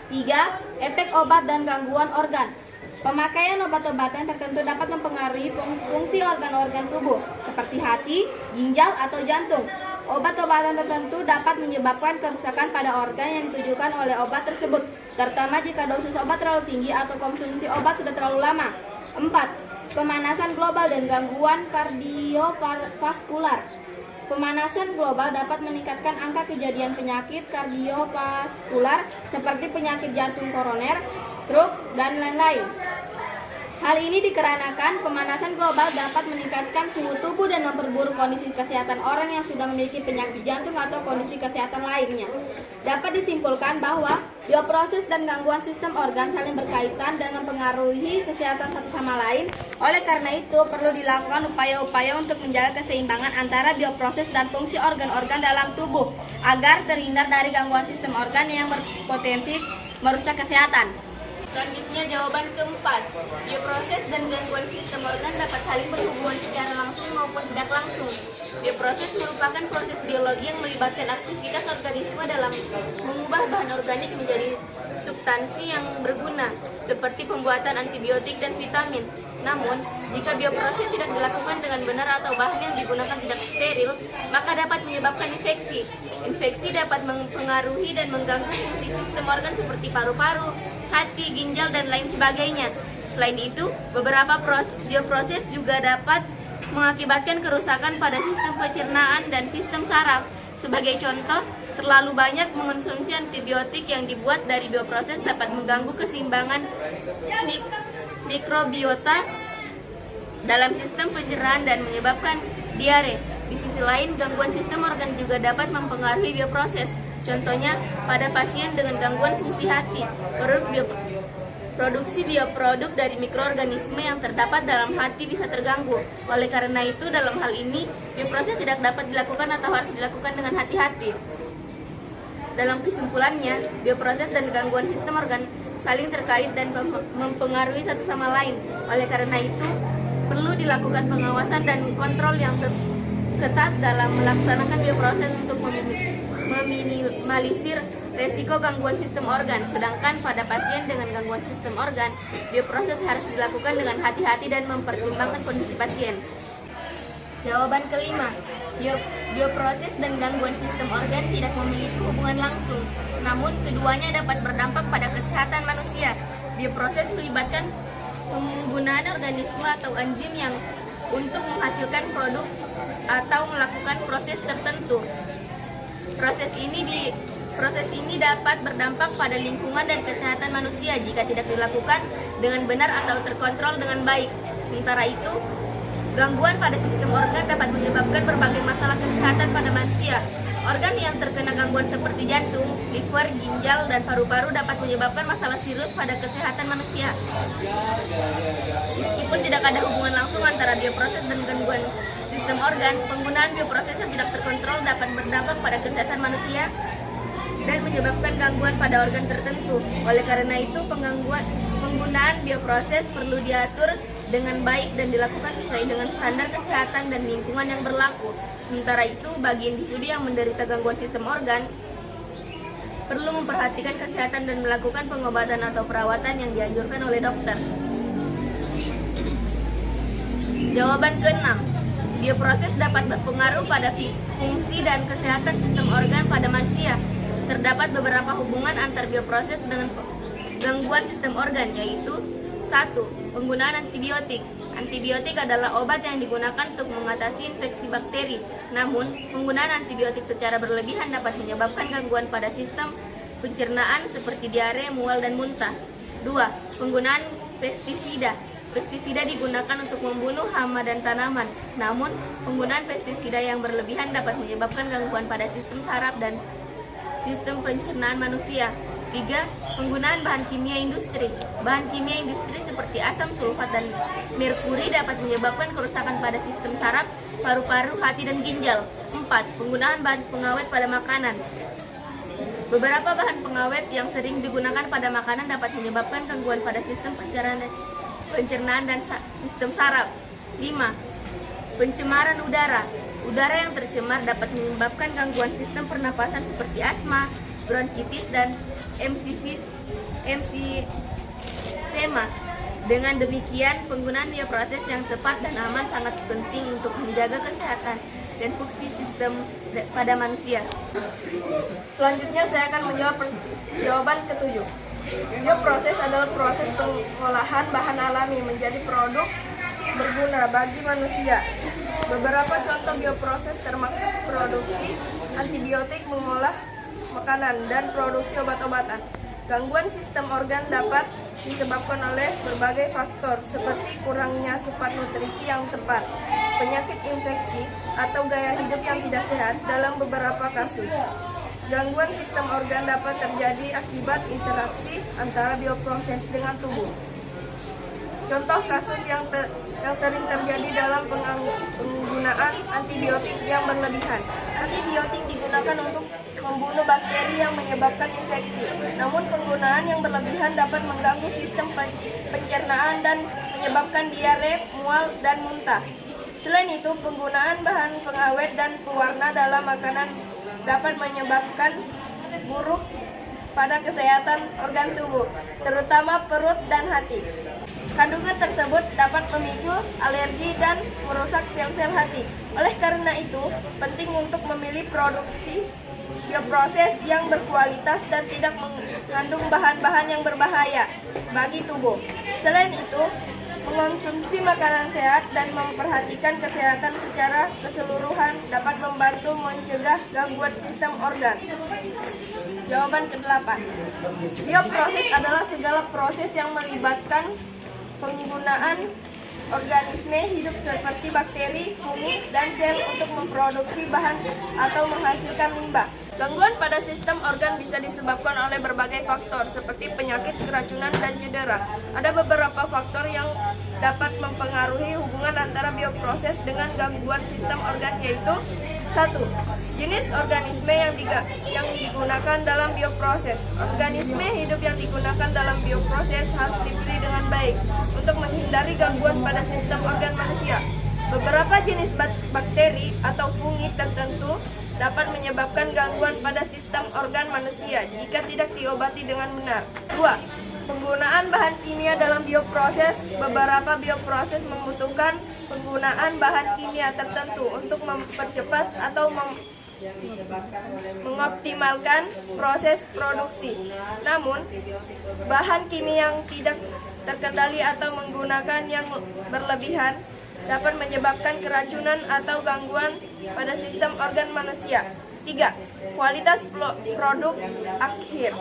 3. Efek obat dan gangguan organ. Pemakaian obat-obatan tertentu dapat mempengaruhi fungsi organ-organ tubuh, seperti hati, ginjal, atau jantung. Obat-obatan tertentu dapat menyebabkan kerusakan pada organ yang ditujukan oleh obat tersebut, terutama jika dosis obat terlalu tinggi atau konsumsi obat sudah terlalu lama. 4. Pemanasan global dan gangguan kardiovaskular. Pemanasan global dapat meningkatkan angka kejadian penyakit kardiovaskular seperti penyakit jantung koroner, stroke, dan lain-lain. Hal ini dikarenakan pemanasan global dapat meningkatkan suhu tubuh dan memperburuk kondisi kesehatan orang yang sudah memiliki penyakit jantung atau kondisi kesehatan lainnya. Dapat disimpulkan bahwa bioproses dan gangguan sistem organ saling berkaitan dan mempengaruhi kesehatan satu sama lain. Oleh karena itu, perlu dilakukan upaya-upaya untuk menjaga keseimbangan antara bioproses dan fungsi organ-organ dalam tubuh agar terhindar dari gangguan sistem organ yang berpotensi merusak kesehatan. Selanjutnya, jawaban keempat, bioproses dan gangguan sistem organ dapat saling berhubungan secara langsung maupun tidak langsung. Bioproses merupakan proses biologi yang melibatkan aktivitas organisme dalam mengubah bahan organik menjadi substansi yang berguna, seperti pembuatan antibiotik dan vitamin. Namun, jika bioproses tidak dilakukan dengan benar atau bahan yang digunakan tidak steril, maka dapat menyebabkan infeksi. Infeksi dapat mempengaruhi dan mengganggu fungsi sistem organ seperti paru-paru, hati, ginjal, dan lain sebagainya. Selain itu, beberapa bioproses juga dapat mengakibatkan kerusakan pada sistem pencernaan dan sistem saraf. Sebagai contoh, terlalu banyak mengonsumsi antibiotik yang dibuat dari bioproses dapat mengganggu keseimbangan mikrobiota dalam sistem pencernaan dan menyebabkan diare. Di sisi lain, gangguan sistem organ juga dapat mempengaruhi bioproses. Contohnya, pada pasien dengan gangguan fungsi hati, produksi bioproduk dari mikroorganisme yang terdapat dalam hati bisa terganggu. Oleh karena itu, dalam hal ini, bioproses tidak dapat dilakukan atau harus dilakukan dengan hati-hati. Dalam kesimpulannya, bioproses dan gangguan sistem organ saling terkait dan mempengaruhi satu sama lain. Oleh karena itu, perlu dilakukan pengawasan dan kontrol yang ketat dalam melaksanakan bioproses untuk meminimalisir resiko gangguan sistem organ. Sedangkan pada pasien dengan gangguan sistem organ, bioproses harus dilakukan dengan hati-hati dan mempertimbangkan kondisi pasien. Jawaban kelima, bioproses dan gangguan sistem organ tidak memiliki hubungan langsung, namun keduanya dapat berdampak pada kesehatan manusia. Bioproses melibatkan penggunaan organisme atau enzim yang untuk menghasilkan produk atau melakukan proses tertentu. Proses ini dapat berdampak pada lingkungan dan kesehatan manusia jika tidak dilakukan dengan benar atau terkontrol dengan baik. Sementara itu, gangguan pada sistem organ dapat menyebabkan berbagai masalah kesehatan pada manusia. Organ yang terkena gangguan seperti jantung, liver, ginjal, dan paru-paru dapat menyebabkan masalah serius pada kesehatan manusia. Meskipun tidak ada hubungan langsung antara bioproses dan gangguan sistem organ, penggunaan bioproses yang tidak terkontrol dapat berdampak pada kesehatan manusia dan menyebabkan gangguan pada organ tertentu. Oleh karena itu, penggunaan bioproses perlu diatur dengan baik dan dilakukan sesuai dengan standar kesehatan dan lingkungan yang berlaku. Sementara itu, bagi individu yang menderita gangguan sistem organ, perlu memperhatikan kesehatan dan melakukan pengobatan atau perawatan yang dianjurkan oleh dokter. Jawaban keenam, bioproses dapat berpengaruh pada fungsi dan kesehatan sistem organ pada manusia. Terdapat beberapa hubungan antar bioproses dengan gangguan sistem organ, yaitu 1. Penggunaan antibiotik. Antibiotik adalah obat yang digunakan untuk mengatasi infeksi bakteri. Namun, penggunaan antibiotik secara berlebihan dapat menyebabkan gangguan pada sistem pencernaan seperti diare, mual, dan muntah. 2. Penggunaan pestisida. Pestisida digunakan untuk membunuh hama dan tanaman. Namun, penggunaan pestisida yang berlebihan dapat menyebabkan gangguan pada sistem saraf dan sistem pencernaan manusia. 3. Penggunaan bahan kimia industri. Bahan kimia industri seperti asam sulfat dan merkuri dapat menyebabkan kerusakan pada sistem saraf, paru-paru, hati, dan ginjal. 4. Penggunaan bahan pengawet pada makanan. Beberapa bahan pengawet yang sering digunakan pada makanan dapat menyebabkan gangguan pada sistem pencernaan dan sistem saraf. 5. Pencemaran udara. Udara yang tercemar dapat menyebabkan gangguan sistem pernapasan seperti asma, bronkitis, dan emfisema. Dengan demikian, penggunaan bioproses yang tepat dan aman sangat penting untuk menjaga kesehatan dan fungsi sistem pada manusia. Selanjutnya saya akan menjawab jawaban ketujuh. Bioproses adalah proses pengolahan bahan alami menjadi produk berguna bagi manusia. Beberapa contoh bioproses termasuk produksi antibiotik, mengolah makanan, dan produksi obat-obatan. Gangguan sistem organ dapat disebabkan oleh berbagai faktor seperti kurangnya asupan nutrisi yang tepat, penyakit infeksi, atau gaya hidup yang tidak sehat dalam beberapa kasus. Gangguan sistem organ dapat terjadi akibat interaksi antara bioproses dengan tubuh. Contoh kasus yang sering terjadi dalam penggunaan antibiotik yang berlebihan. Antibiotik digunakan untuk membunuh bakteri yang menyebabkan infeksi. Namun penggunaan yang berlebihan dapat mengganggu sistem pencernaan dan menyebabkan diare, mual, dan muntah. Selain itu, penggunaan bahan pengawet dan pewarna dalam makanan dapat menyebabkan buruk pada kesehatan organ tubuh, terutama perut dan hati. Kandungan tersebut dapat memicu alergi dan merusak sel-sel hati. Oleh karena itu, penting untuk memilih produksi bioproses yang berkualitas dan tidak mengandung bahan-bahan yang berbahaya bagi tubuh. Selain itu, Mengonsumsi makanan sehat dan memperhatikan kesehatan secara keseluruhan dapat membantu mencegah gangguan sistem organ. Jawaban ke-8. Bioproses adalah segala proses yang melibatkan penggunaan organisme hidup seperti bakteri, fungi, dan sel untuk memproduksi bahan atau menghasilkan limbah. Gangguan pada sistem organ bisa disebabkan oleh berbagai faktor seperti penyakit, keracunan, dan cedera. Ada beberapa faktor yang dapat mempengaruhi hubungan antara bioproses dengan gangguan sistem organ, yaitu 1. Jenis organisme yang digunakan dalam bioproses. Organisme hidup yang digunakan dalam bioproses harus dipilih dengan baik untuk menghindari gangguan pada sistem organ manusia. Beberapa jenis bakteri atau fungi tertentu dapat menyebabkan gangguan pada sistem organ manusia jika tidak diobati dengan benar. 2. Penggunaan bahan kimia dalam bioproses. Beberapa bioproses membutuhkan penggunaan bahan kimia tertentu untuk mempercepat atau mengoptimalkan proses produksi. Namun, bahan kimia yang tidak terkendali atau menggunakan yang berlebihan dapat menyebabkan keracunan atau gangguan pada sistem organ manusia. 3. Kualitas produk akhir.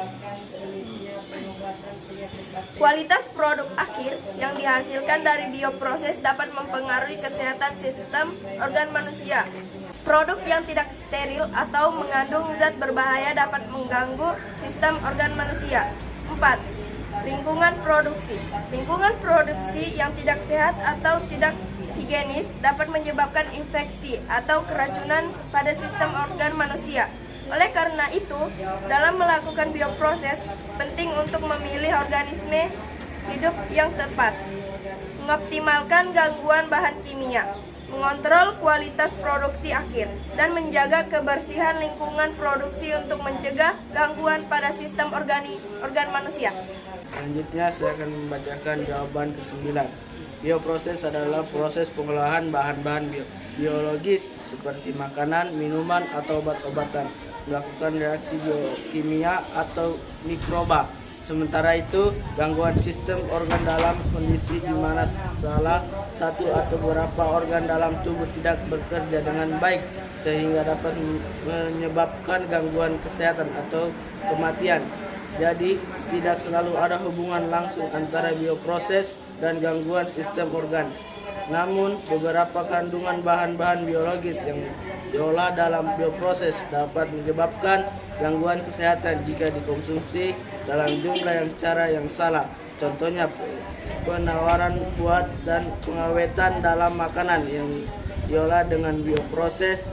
Kualitas produk akhir yang dihasilkan dari bioproses dapat mempengaruhi kesehatan sistem organ manusia. Produk yang tidak steril atau mengandung zat berbahaya dapat mengganggu sistem organ manusia. 4. Lingkungan produksi. Lingkungan produksi yang tidak sehat atau tidak higienis dapat menyebabkan infeksi atau keracunan pada sistem organ manusia. Oleh karena itu, dalam melakukan bioproses, penting untuk memilih organisme hidup yang tepat, mengoptimalkan gangguan bahan kimia, mengontrol kualitas produksi akhir, dan menjaga kebersihan lingkungan produksi untuk mencegah gangguan pada sistem organ manusia. Selanjutnya saya akan membacakan jawaban ke-9. Bioproses adalah proses pengolahan bahan-bahan biologis seperti makanan, minuman, atau obat-obatan, melakukan reaksi biokimia atau mikroba. Sementara itu, gangguan sistem organ dalam kondisi di mana salah satu atau beberapa organ dalam tubuh tidak bekerja dengan baik sehingga dapat menyebabkan gangguan kesehatan atau kematian. Jadi, tidak selalu ada hubungan langsung antara bioproses dan gangguan sistem organ. Namun, beberapa kandungan bahan-bahan biologis yang diolah dalam bioproses dapat menyebabkan gangguan kesehatan jika dikonsumsi dalam jumlah cara yang salah. Contohnya, penawaran kuat dan pengawetan dalam makanan yang diolah dengan bioproses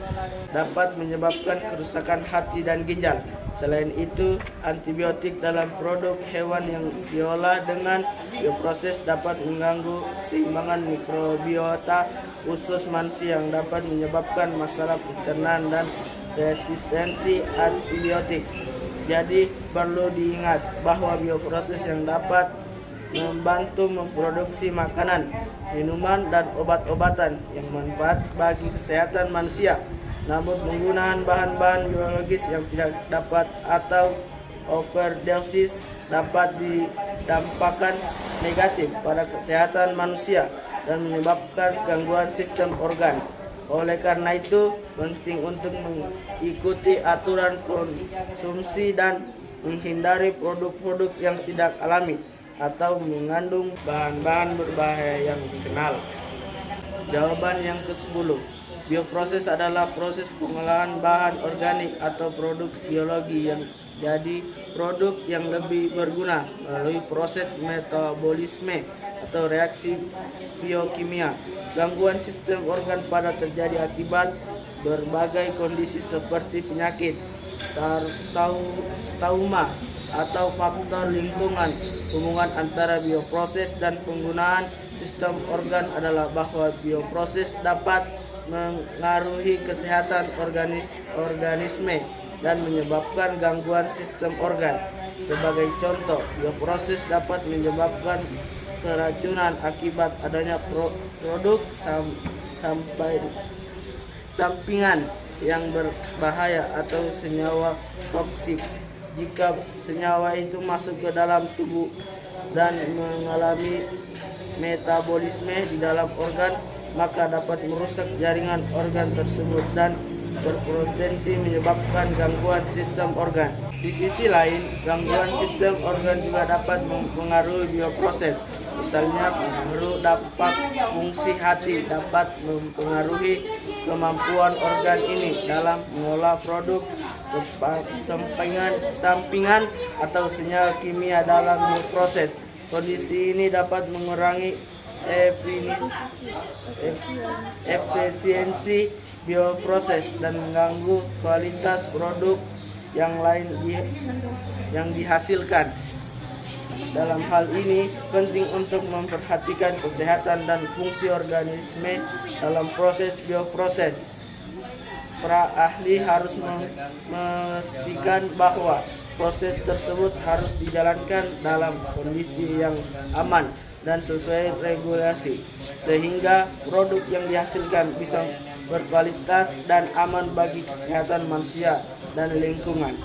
dapat menyebabkan kerusakan hati dan ginjal. Selain itu, antibiotik dalam produk hewan yang diolah dengan bioproses dapat mengganggu keseimbangan mikrobiota usus manusia yang dapat menyebabkan masalah pencernaan dan resistensi antibiotik. Jadi, perlu diingat bahwa bioproses yang dapat membantu memproduksi makanan, minuman, dan obat-obatan yang manfaat bagi kesehatan manusia. Namun penggunaan bahan-bahan biologis yang tidak dapat atau overdosis dapat didampakkan negatif pada kesehatan manusia dan menyebabkan gangguan sistem organ. Oleh karena itu, penting untuk mengikuti aturan konsumsi dan menghindari produk-produk yang tidak alami atau mengandung bahan-bahan berbahaya yang dikenal. Jawaban yang ke-10. Bioproses adalah proses pengolahan bahan organik atau produk biologi yang jadi produk yang lebih berguna melalui proses metabolisme atau reaksi biokimia. Gangguan sistem organ pada terjadi akibat berbagai kondisi seperti penyakit, trauma, atau faktor lingkungan. Hubungan antara bioproses dan penggunaan sistem organ adalah bahwa bioproses dapat mengaruhi kesehatan organisme dan menyebabkan gangguan sistem organ. Sebagai contoh, bioproses dapat menyebabkan keracunan akibat adanya produk sampingan yang berbahaya atau senyawa toksik. Jika senyawa itu masuk ke dalam tubuh dan mengalami metabolisme di dalam organ, maka dapat merusak jaringan organ tersebut dan berpotensi menyebabkan gangguan sistem organ. Di sisi lain, gangguan sistem organ juga dapat mempengaruhi bioproses. Misalnya, pengaruh dampak fungsi hati dapat mempengaruhi kemampuan organ ini dalam mengolah produk sampingan atau senyawa kimia dalam bioproses. Kondisi ini dapat mengurangi efisiensi bioproses dan mengganggu kualitas produk yang lain yang dihasilkan. Dalam hal ini, penting untuk memperhatikan kesehatan dan fungsi organisme dalam proses bioproses. Para ahli harus memastikan bahwa proses tersebut harus dijalankan dalam kondisi yang aman dan sesuai regulasi, sehingga produk yang dihasilkan bisa berkualitas dan aman bagi kesehatan manusia dan lingkungan.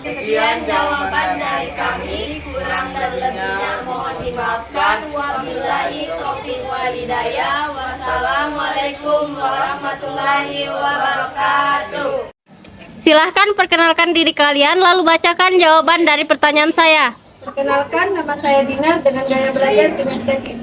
Sekian jawaban dari kami, kurang dan lebihnya mohon dimaafkan. Wabillahi taufiq wal hidayah. Wassalamualaikum warahmatullahi wabarakatuh. Silahkan perkenalkan diri kalian lalu bacakan jawaban dari pertanyaan saya. Perkenalkan, nama saya Dina dengan gaya belajar kinestetik.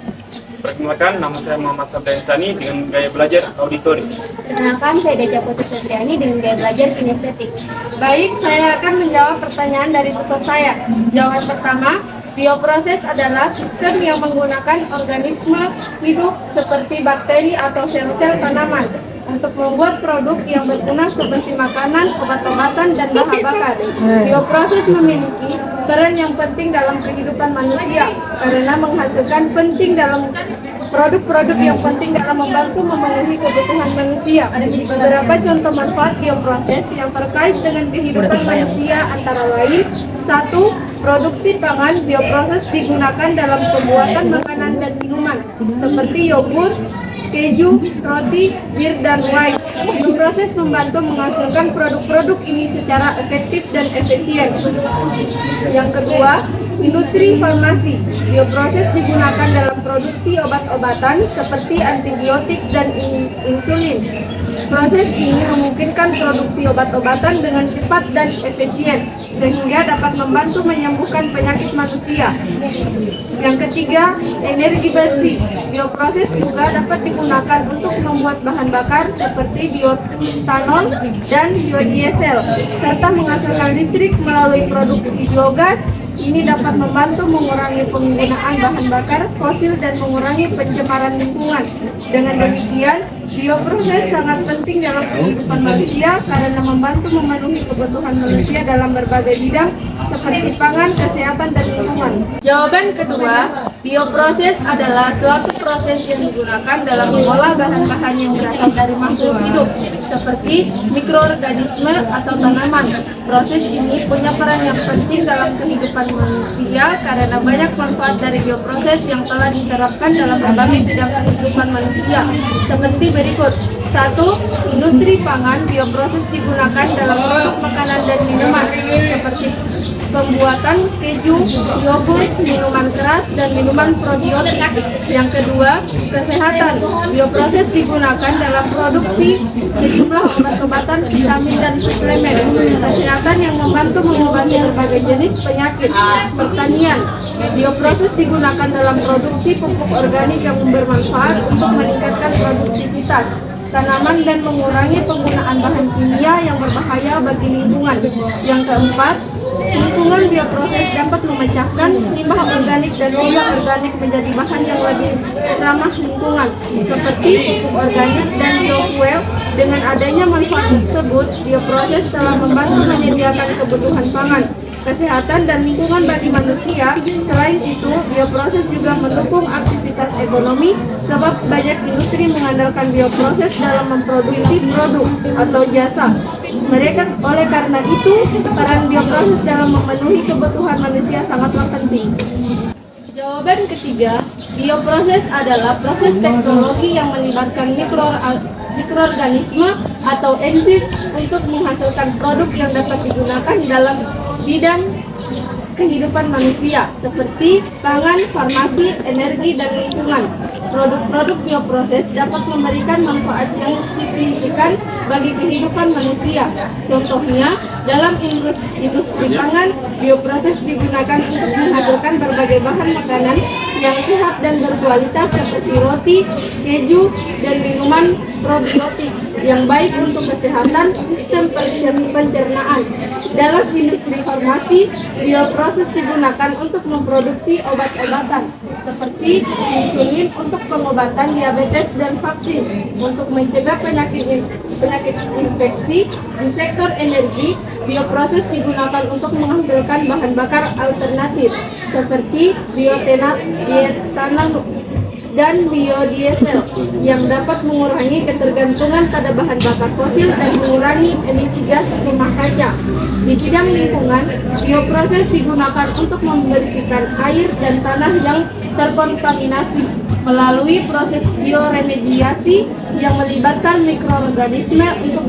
Perkenalkan, nama saya Muhammad Sabda Insani dengan gaya belajar auditori. Perkenalkan, saya Deja Putri Satriani dengan gaya belajar kinestetik. Baik, saya akan menjawab pertanyaan dari tutor saya. Jawaban pertama, bioproses adalah sistem yang menggunakan organisme hidup seperti bakteri atau sel-sel tanaman untuk membuat produk yang berguna seperti makanan, obat-obatan, dan bahan bakar. Bioproses memiliki peran yang penting dalam kehidupan manusia karena menghasilkan produk-produk yang penting dalam membantu memenuhi kebutuhan manusia. Beberapa contoh manfaat bioproses yang terkait dengan kehidupan manusia antara lain: 1. Produksi pangan. Bioproses digunakan dalam pembuatan makanan dan minuman seperti yogurt, keju, roti, bir, dan wine. Bioproses membantu menghasilkan produk-produk ini secara efektif dan efisien. Yang kedua, industri farmasi. Bioproses digunakan dalam produksi obat-obatan seperti antibiotik dan insulin. Proses ini memungkinkan produksi obat-obatan dengan cepat dan efisien, sehingga dapat membantu menyembuhkan penyakit manusia. Yang ketiga, energi bersih. Bioproses juga dapat digunakan untuk membuat bahan bakar seperti bioetanol dan biodiesel, serta menghasilkan listrik melalui produksi biogas. Ini dapat membantu mengurangi penggunaan bahan bakar fosil dan mengurangi pencemaran lingkungan. Dengan demikian, bioproses sangat penting dalam kehidupan manusia karena membantu memenuhi kebutuhan manusia dalam berbagai bidang seperti pangan, kesehatan, dan lingkungan. Jawaban kedua, bioproses adalah suatu proses yang digunakan dalam mengolah bahan-bahan yang berasal dari makhluk hidup seperti mikroorganisme atau tanaman. Proses ini punya peran yang penting dalam kehidupan manusia karena banyak manfaat dari bioproses yang telah diterapkan dalam berbagai bidang kehidupan manusia seperti berikut. 1. Industri pangan. Bioproses digunakan dalam produk makanan dan minuman seperti pembuatan keju, yogurt, minuman keras, dan minuman probiotik. Yang kedua, kesehatan. Bioproses digunakan dalam produksi sejumlah obat-obatan, vitamin, dan suplemen kesehatan yang membantu mengobati berbagai jenis penyakit. Pertanian. Bioproses digunakan dalam produksi pupuk organik yang bermanfaat untuk meningkatkan produktivitas tanaman dan mengurangi penggunaan bahan kimia yang berbahaya bagi lingkungan. Yang keempat, lingkungan. Bioproses dapat memecahkan limbah organik dan non-organik menjadi bahan yang lebih ramah lingkungan seperti pupuk organik dan biofuel. Dengan adanya manfaat tersebut, bioproses telah membantu menyediakan kebutuhan pangan, kesehatan, dan lingkungan bagi manusia. Selain itu, bioproses juga mendukung aktivitas ekonomi sebab banyak industri mengandalkan bioproses dalam memproduksi produk atau jasa. Oleh karena itu, peran bioproses dalam memenuhi kebutuhan manusia sangatlah penting. Jawaban ketiga, bioproses adalah proses teknologi yang melibatkan mikroorganisme atau enzim untuk menghasilkan produk yang dapat digunakan dalam bidang kehidupan manusia seperti pangan, farmasi, energi, dan lingkungan. Produk-produk bioproses dapat memberikan manfaat yang signifikan bagi kehidupan manusia. Contohnya, dalam industri pangan, bioproses digunakan untuk menghasilkan berbagai bahan makanan yang sehat dan berkualitas seperti roti, keju, dan minuman probiotik yang baik untuk kesehatan sistem pencernaan. Dalam industri farmasi, bioproses digunakan untuk memproduksi obat-obatan seperti insulin untuk pengobatan diabetes dan vaksin untuk mencegah penyakit infeksi. Di sektor energi, bioproses digunakan untuk menghasilkan bahan bakar alternatif seperti bioetanol dan biodiesel yang dapat mengurangi ketergantungan pada bahan bakar fosil dan mengurangi emisi gas rumah kaca. Di bidang lingkungan, bioproses digunakan untuk membersihkan air dan tanah yang terkontaminasi melalui proses bioremediasi yang melibatkan mikroorganisme untuk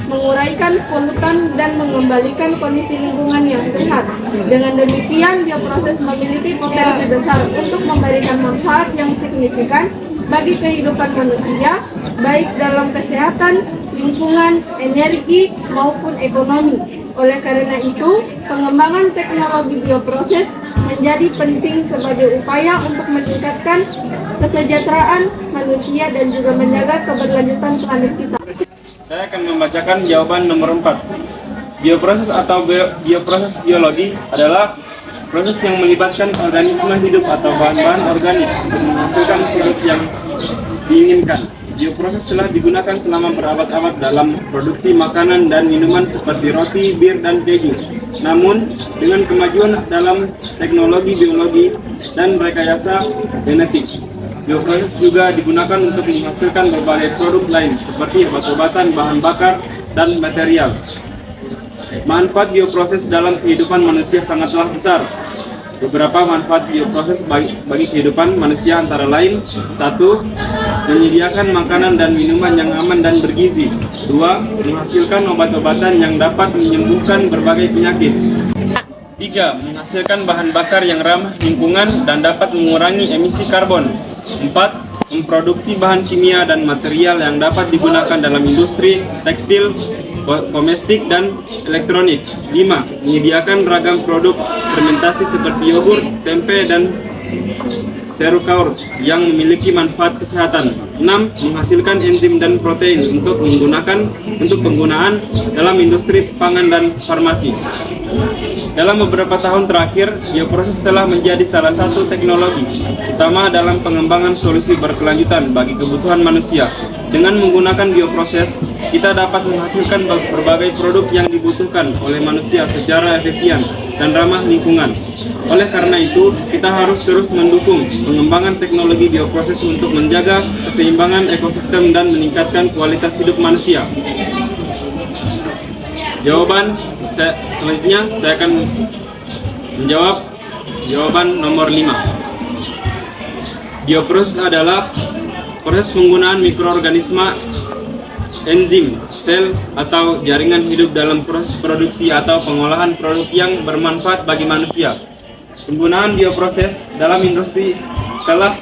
menguraikan polutan dan mengembalikan kondisi lingkungan yang sehat. Dengan demikian, bioproses memiliki potensi besar untuk memberikan manfaat yang signifikan bagi kehidupan manusia, baik dalam kesehatan, lingkungan, energi, maupun ekonomi. Oleh karena itu, pengembangan teknologi bioproses menjadi penting sebagai upaya untuk meningkatkan kesejahteraan manusia dan juga menjaga keberlanjutan planet kita. Saya akan membacakan jawaban nomor 4. Bioproses atau bioproses biologi adalah proses yang melibatkan organisme hidup atau bahan-bahan organik untuk menghasilkan produk yang diinginkan. Bioproses telah digunakan selama berabad-abad dalam produksi makanan dan minuman seperti roti, bir, dan keju. Namun, dengan kemajuan dalam teknologi biologi dan rekayasa genetik, bioproses juga digunakan untuk menghasilkan berbagai produk lain seperti obat-obatan, bahan bakar, dan material. Manfaat bioproses dalam kehidupan manusia sangatlah besar. Beberapa manfaat bioproses bagi kehidupan manusia antara lain: 1. Menyediakan makanan dan minuman yang aman dan bergizi. 2. Menghasilkan obat-obatan yang dapat menyembuhkan berbagai penyakit. 3. Menghasilkan bahan bakar yang ramah lingkungan dan dapat mengurangi emisi karbon. 4. Memproduksi bahan kimia dan material yang dapat digunakan dalam industri, tekstil, domestik, dan elektronik. 5. Menyediakan ragam produk fermentasi seperti yogurt, tempe, dan serukaur yang memiliki manfaat kesehatan. 6. Menghasilkan enzim dan protein untuk penggunaan dalam industri pangan dan farmasi. Dalam beberapa tahun terakhir, bioproses telah menjadi salah satu teknologi utama dalam pengembangan solusi berkelanjutan bagi kebutuhan manusia. Dengan menggunakan bioproses, kita dapat menghasilkan berbagai produk yang dibutuhkan oleh manusia secara efisien dan ramah lingkungan. Oleh karena itu, kita harus terus mendukung pengembangan teknologi bioproses untuk menjaga keseimbangan ekosistem dan meningkatkan kualitas hidup manusia. Selanjutnya saya akan menjawab jawaban nomor 5. Bioproses adalah proses penggunaan mikroorganisme, enzim, sel, atau jaringan hidup dalam proses produksi atau pengolahan produk yang bermanfaat bagi manusia. Penggunaan bioproses dalam industri telah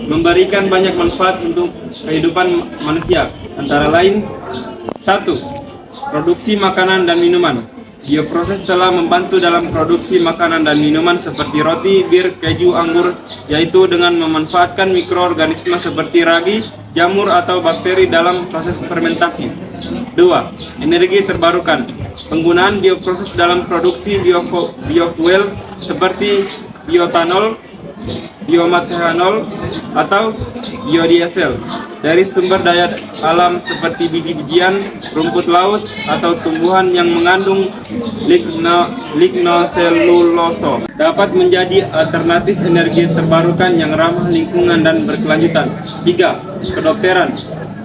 memberikan banyak manfaat untuk kehidupan manusia, antara lain: 1. Produksi makanan dan minuman. Bioproses telah membantu dalam produksi makanan dan minuman seperti roti, bir, keju, anggur, yaitu dengan memanfaatkan mikroorganisme seperti ragi, jamur, atau bakteri dalam proses fermentasi. 2. Energi terbarukan. Penggunaan bioproses dalam produksi biofuel seperti bioetanol, biomethanol, atau biodiesel dari sumber daya alam seperti biji-bijian, rumput laut, atau tumbuhan yang mengandung lignoselulosa dapat menjadi alternatif energi terbarukan yang ramah lingkungan dan berkelanjutan. 3. Kedokteran.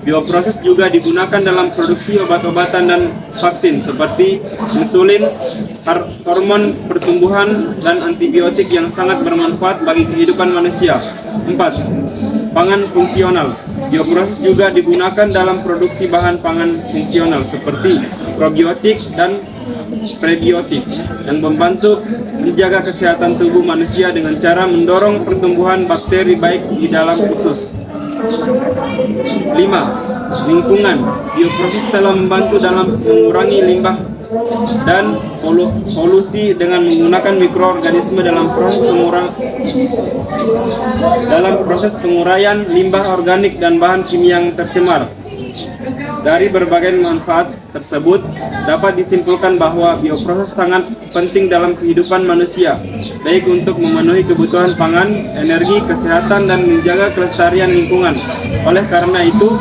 Bioproses juga digunakan dalam produksi obat-obatan dan vaksin seperti insulin, hormon pertumbuhan, dan antibiotik yang sangat bermanfaat bagi kehidupan manusia. 4. Pangan fungsional. Bioproses juga digunakan dalam produksi bahan pangan fungsional seperti probiotik dan prebiotik yang membantu menjaga kesehatan tubuh manusia dengan cara mendorong pertumbuhan bakteri baik di dalam usus. 5. Lingkungan. Bioproses telah membantu dalam mengurangi limbah dan polusi dengan menggunakan mikroorganisme dalam proses penguraian limbah organik dan bahan kimia yang tercemar. Dari berbagai manfaat tersebut, dapat disimpulkan bahwa bioproses sangat penting dalam kehidupan manusia, baik untuk memenuhi kebutuhan pangan, energi, kesehatan, dan menjaga kelestarian lingkungan. Oleh karena itu,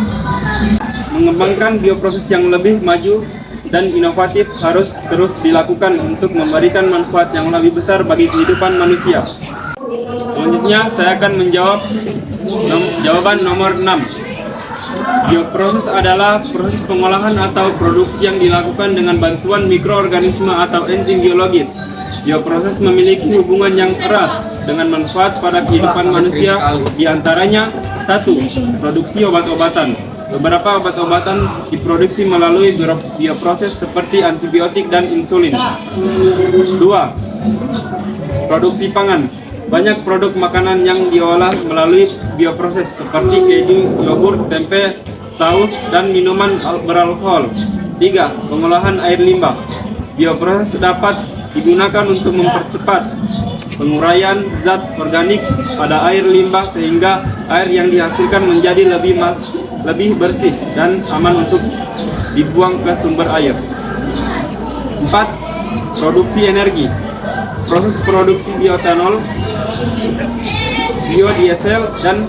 mengembangkan bioproses yang lebih maju dan inovatif harus terus dilakukan untuk memberikan manfaat yang lebih besar bagi kehidupan manusia. Selanjutnya, saya akan menjawab jawaban nomor 6. Bioproses adalah proses pengolahan atau produksi yang dilakukan dengan bantuan mikroorganisme atau enzim biologis. Bioproses memiliki hubungan yang erat dengan manfaat pada kehidupan manusia, diantaranya 1. Produksi obat-obatan. Beberapa obat-obatan diproduksi melalui bioproses seperti antibiotik dan insulin. 2. Produksi pangan. Banyak produk makanan yang diolah melalui bioproses seperti keju, yogurt, tempe, saus, dan minuman beralkohol. 3. Pengolahan air limbah. Bioproses dapat digunakan untuk mempercepat penguraian zat organik pada air limbah sehingga air yang dihasilkan menjadi lebih bersih dan aman untuk dibuang ke sumber air. 4. Produksi energi. Proses produksi bioetanol, biodiesel, dan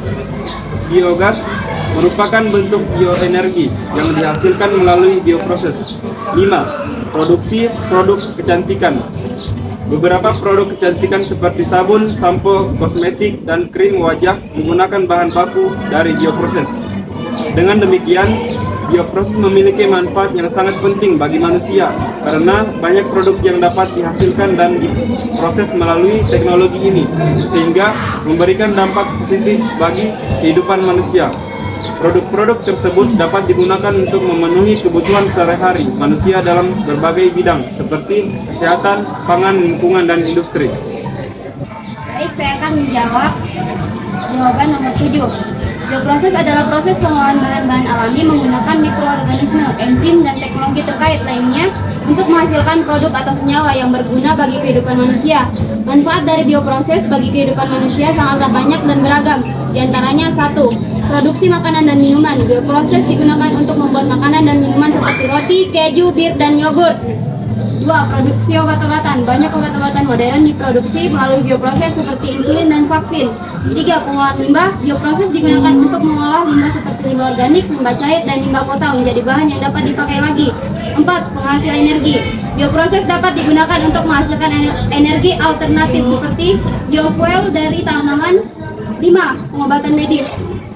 biogas merupakan bentuk bioenergi yang dihasilkan melalui bioproses. 5. Produksi produk kecantikan. Beberapa produk kecantikan seperti sabun, sampo, kosmetik, dan krim wajah menggunakan bahan baku dari bioproses. Dengan demikian, bioproses memiliki manfaat yang sangat penting bagi manusia karena banyak produk yang dapat dihasilkan dan diproses melalui teknologi ini sehingga memberikan dampak positif bagi kehidupan manusia. Produk-produk tersebut dapat digunakan untuk memenuhi kebutuhan sehari-hari manusia dalam berbagai bidang seperti kesehatan, pangan, lingkungan, dan industri. Baik, saya akan menjawab jawaban nomor 7. Bioproses adalah proses pengolahan bahan-bahan alami menggunakan mikroorganisme, enzim, dan teknologi terkait lainnya untuk menghasilkan produk atau senyawa yang berguna bagi kehidupan manusia. Manfaat dari bioproses bagi kehidupan manusia sangatlah banyak dan beragam. Di antaranya 1. Produksi makanan dan minuman. Bioproses digunakan untuk membuat makanan dan minuman seperti roti, keju, bir, dan yogurt. 2. Produksi obat-obatan. Banyak obat-obatan modern diproduksi melalui bioproses seperti insulin dan vaksin. 3. Pengolahan limbah. Bioproses digunakan untuk mengolah limbah seperti limbah organik, limbah cair, dan limbah kota menjadi bahan yang dapat dipakai lagi. 4. Penghasil energi. Bioproses dapat digunakan untuk menghasilkan energi alternatif seperti biofuel dari tanaman. 5. Pengobatan medis.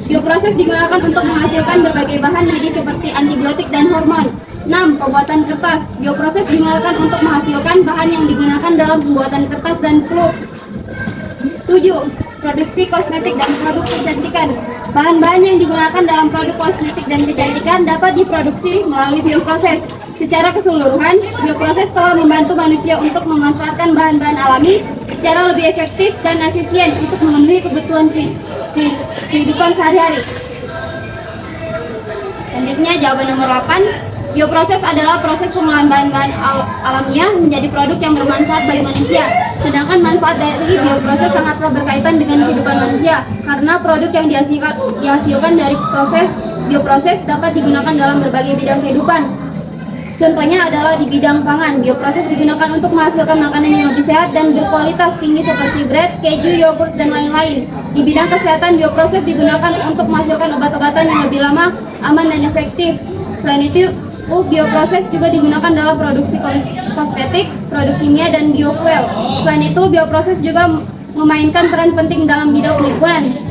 Bioproses digunakan untuk menghasilkan berbagai bahan medis seperti antibiotik dan hormon. 6. Pembuatan kertas. Bioproses digunakan untuk menghasilkan bahan yang digunakan dalam pembuatan kertas dan pulp. 7. Produksi kosmetik dan produk kecantikan. Bahan-bahan yang digunakan dalam produk kosmetik dan kecantikan dapat diproduksi melalui bioproses. Secara keseluruhan, bioproses telah membantu manusia untuk memanfaatkan bahan-bahan alami secara lebih efektif dan efisien untuk memenuhi kebutuhan kehidupan sehari-hari. Selanjutnya, jawaban nomor 8. Bioproses adalah proses pengolahan bahan-bahan alamiah menjadi produk yang bermanfaat bagi manusia. Sedangkan manfaat dari bioproses sangatlah berkaitan dengan kehidupan manusia karena produk yang dihasilkan dari proses bioproses dapat digunakan dalam berbagai bidang kehidupan. Contohnya adalah di bidang pangan. Bioproses digunakan untuk menghasilkan makanan yang lebih sehat dan berkualitas tinggi seperti bread, keju, yogurt, dan lain-lain. Di bidang kesehatan, bioproses digunakan untuk menghasilkan obat-obatan yang lebih lama, aman, dan efektif. Selain itu, bioproses juga digunakan dalam produksi kosmetik, produk kimia, dan biofuel. Selain itu, bioproses juga memainkan peran penting dalam bidang lingkungan.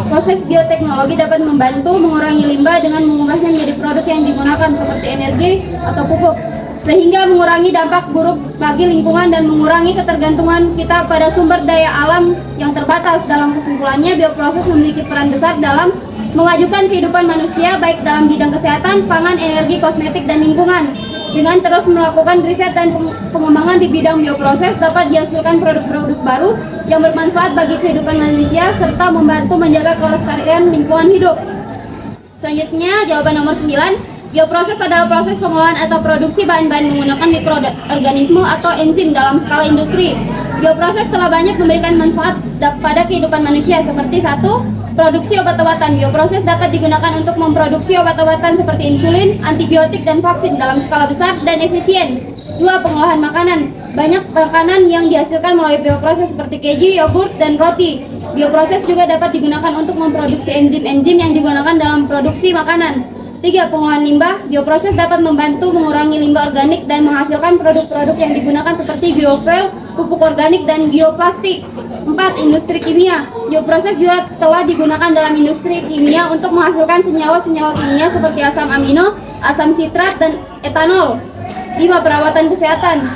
Proses bioteknologi dapat membantu mengurangi limbah dengan mengubahnya menjadi produk yang digunakan seperti energi atau pupuk, sehingga mengurangi dampak buruk bagi lingkungan dan mengurangi ketergantungan kita pada sumber daya alam yang terbatas. Dalam kesimpulannya, bioproses memiliki peran besar dalam memajukan kehidupan manusia baik dalam bidang kesehatan, pangan, energi, kosmetik, dan lingkungan. Dengan terus melakukan riset dan pengembangan di bidang bioproses dapat dihasilkan produk-produk baru yang bermanfaat bagi kehidupan manusia serta membantu menjaga kelestarian lingkungan hidup. Selanjutnya, jawaban nomor 9. Bioproses adalah proses pengolahan atau produksi bahan-bahan menggunakan mikroorganisme atau enzim dalam skala industri. Bioproses telah banyak memberikan manfaat pada kehidupan manusia seperti 1. Produksi obat-obatan. Bioproses dapat digunakan untuk memproduksi obat-obatan seperti insulin, antibiotik, dan vaksin dalam skala besar dan efisien. 2. Pengolahan makanan. Banyak makanan yang dihasilkan melalui bioproses seperti keju, yogurt, dan roti. Bioproses juga dapat digunakan untuk memproduksi enzim-enzim yang digunakan dalam produksi makanan. 3. Pengolahan limbah. Bioproses dapat membantu mengurangi limbah organik dan menghasilkan produk-produk yang digunakan seperti biofuel, pupuk organik, dan bioplastik. 4. Industri kimia. Bioproses juga telah digunakan dalam industri kimia untuk menghasilkan senyawa-senyawa kimia seperti asam amino, asam sitrat, dan etanol. 5. Perawatan kesehatan.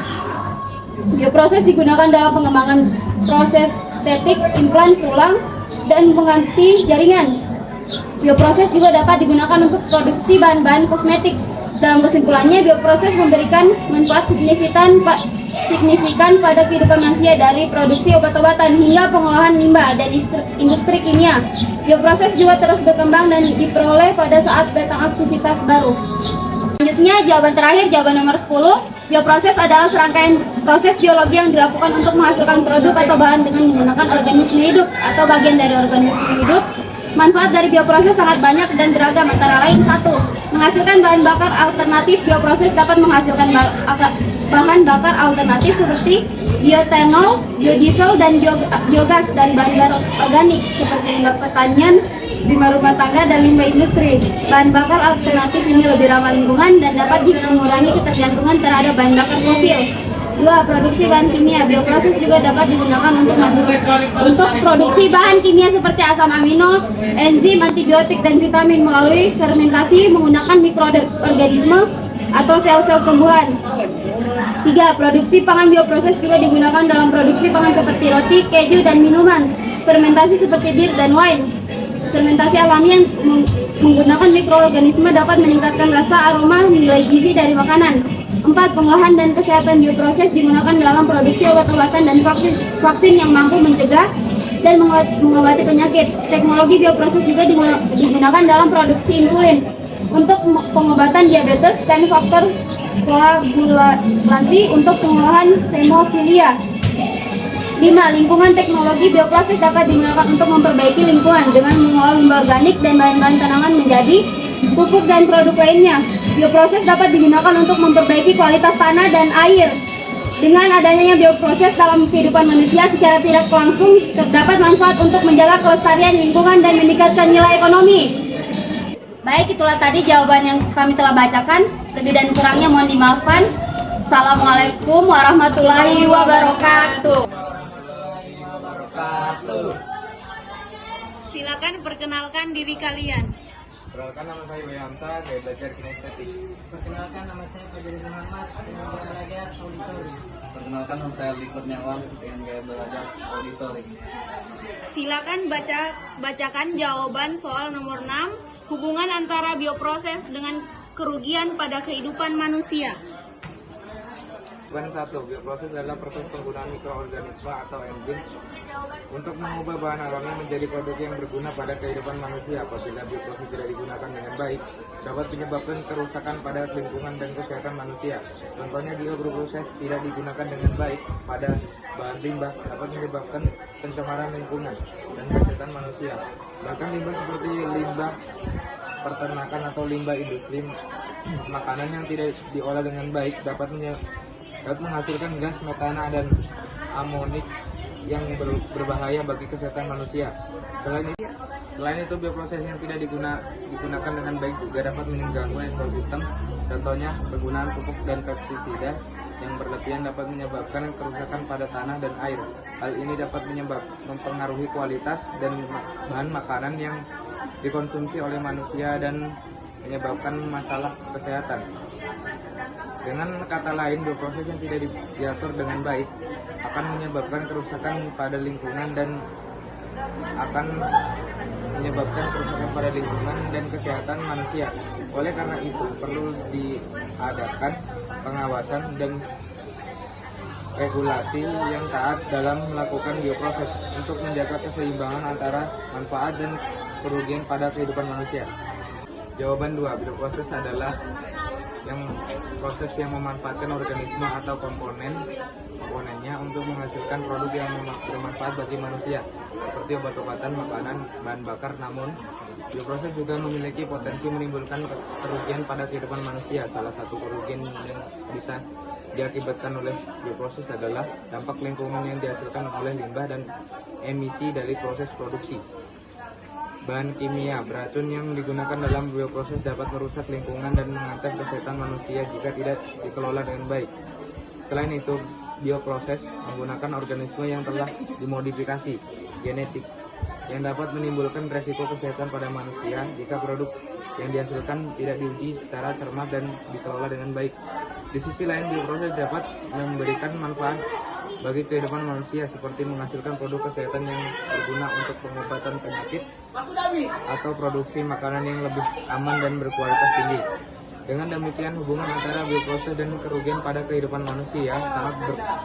Bioproses digunakan dalam pengembangan proses estetik, implan tulang, dan pengganti jaringan. Bioproses juga dapat digunakan untuk produksi bahan-bahan kosmetik. Dalam kesimpulannya, bioproses memberikan manfaat signifikan pada kehidupan manusia dari produksi obat-obatan hingga pengolahan limbah dan industri kimia. Bioproses juga terus berkembang dan diperoleh pada saat datang aktivitas baru. Selanjutnya, jawaban terakhir, jawaban nomor 10. Bioproses adalah serangkaian proses biologi yang dilakukan untuk menghasilkan produk atau bahan dengan menggunakan organisme hidup atau bagian dari organisme hidup. Manfaat dari bioproses sangat banyak dan beragam, antara lain 1. Menghasilkan bahan bakar alternatif. Bioproses dapat menghasilkan bahan bakar alternatif seperti bioetanol, biodiesel, dan biogas dari bahan organik seperti limbah pertanian, limbah rumah tangga, dan limbah industri. Bahan bakar alternatif ini lebih ramah lingkungan dan dapat mengurangi ketergantungan terhadap bahan bakar fosil. 2. Produksi bahan kimia. Bioproses juga dapat digunakan untuk produksi bahan kimia seperti asam amino, enzim, antibiotik, dan vitamin melalui fermentasi menggunakan mikroorganisme atau sel-sel tumbuhan. 3. Produksi pangan. Bioproses juga digunakan dalam produksi pangan seperti roti, keju, dan minuman. Fermentasi seperti bir dan wine. Fermentasi alami yang menggunakan mikroorganisme dapat meningkatkan rasa, aroma, nilai gizi dari makanan. 4. Pengolahan dan kesehatan. Bioproses digunakan dalam produksi obat-obatan dan vaksin yang mampu mencegah dan mengobati penyakit. Teknologi bioproses juga digunakan dalam produksi insulin untuk pengobatan diabetes dan faktor koagulasi untuk pengolahan hemofilia. 5. Lingkungan. Teknologi bioproses dapat digunakan untuk memperbaiki lingkungan dengan mengolah limbah organik dan bahan-bahan tanaman menjadi pupuk dan produk lainnya. Bioproses dapat digunakan untuk memperbaiki kualitas tanah dan air. Dengan adanya bioproses dalam kehidupan manusia secara tidak langsung terdapat manfaat untuk menjaga kelestarian lingkungan dan meningkatkan nilai ekonomi. Baik, itulah tadi jawaban yang kami telah bacakan. Lebih dan kurangnya mohon dimaafkan. Assalamualaikum warahmatullahi wabarakatuh. Silakan perkenalkan diri kalian. Perkenalkan, nama saya Bayu Hamzah, saya belajar kinestetik. Perkenalkan, nama saya Fajri Muhammad, dengan gaya belajar auditori. Perkenalkan, nama saya Ali Kurniawan, dengan gaya belajar auditori. Silakan bacakan jawaban soal nomor 6. Hubungan antara bioproses dengan kerugian pada kehidupan manusia. Jawaban 1. Bioproses adalah proses penggunaan mikroorganisme atau enzim untuk mengubah bahan alami menjadi produk yang berguna pada kehidupan manusia. Apabila bioproses tidak digunakan dengan baik, dapat menyebabkan kerusakan pada lingkungan dan kesehatan manusia. Contohnya, jika bioproses tidak digunakan dengan baik pada bahan limbah, dapat menyebabkan pencemaran lingkungan dan kesehatan manusia. Bahkan limbah seperti limbah peternakan atau limbah industri makanan yang tidak diolah dengan baik dapat menghasilkan gas metana dan amonik yang berbahaya bagi kesehatan manusia. Selain itu, bioproses yang tidak digunakan dengan baik juga dapat mengganggu ekosistem. Contohnya, penggunaan pupuk dan pestisida yang berlebihan dapat menyebabkan kerusakan pada tanah dan air. Hal ini dapat mempengaruhi kualitas dan bahan makanan yang dikonsumsi oleh manusia dan menyebabkan masalah kesehatan. Dengan kata lain, bioproses yang tidak diatur dengan baik akan menyebabkan kerusakan pada lingkungan dan akan menyebabkan kerusakan pada lingkungan dan kesehatan manusia. Oleh karena itu, perlu diadakan pengawasan dan regulasi yang taat dalam melakukan bioproses untuk menjaga keseimbangan antara manfaat dan kerugian pada kehidupan manusia. Jawaban 2, bioproses adalah proses yang memanfaatkan organisme atau komponennya untuk menghasilkan produk yang bermanfaat bagi manusia, seperti obat-obatan, makanan, bahan bakar. Namun, bioproses juga memiliki potensi menimbulkan kerugian pada kehidupan manusia. Salah satu kerugian yang bisa diakibatkan oleh bioproses adalah dampak lingkungan yang dihasilkan oleh limbah dan emisi dari proses produksi. Bahan kimia beracun yang digunakan dalam bioproses dapat merusak lingkungan dan mengancam kesehatan manusia jika tidak dikelola dengan baik. Selain itu, bioproses menggunakan organisme yang telah dimodifikasi genetik yang dapat menimbulkan resiko kesehatan pada manusia jika produk yang dihasilkan tidak diuji secara cermat dan dikelola dengan baik. Di sisi lain, bioproses dapat memberikan manfaat bagi kehidupan manusia seperti menghasilkan produk kesehatan yang berguna untuk pengobatan penyakit atau produksi makanan yang lebih aman dan berkualitas tinggi. Dengan demikian, hubungan antara bioproses dan kerugian pada kehidupan manusia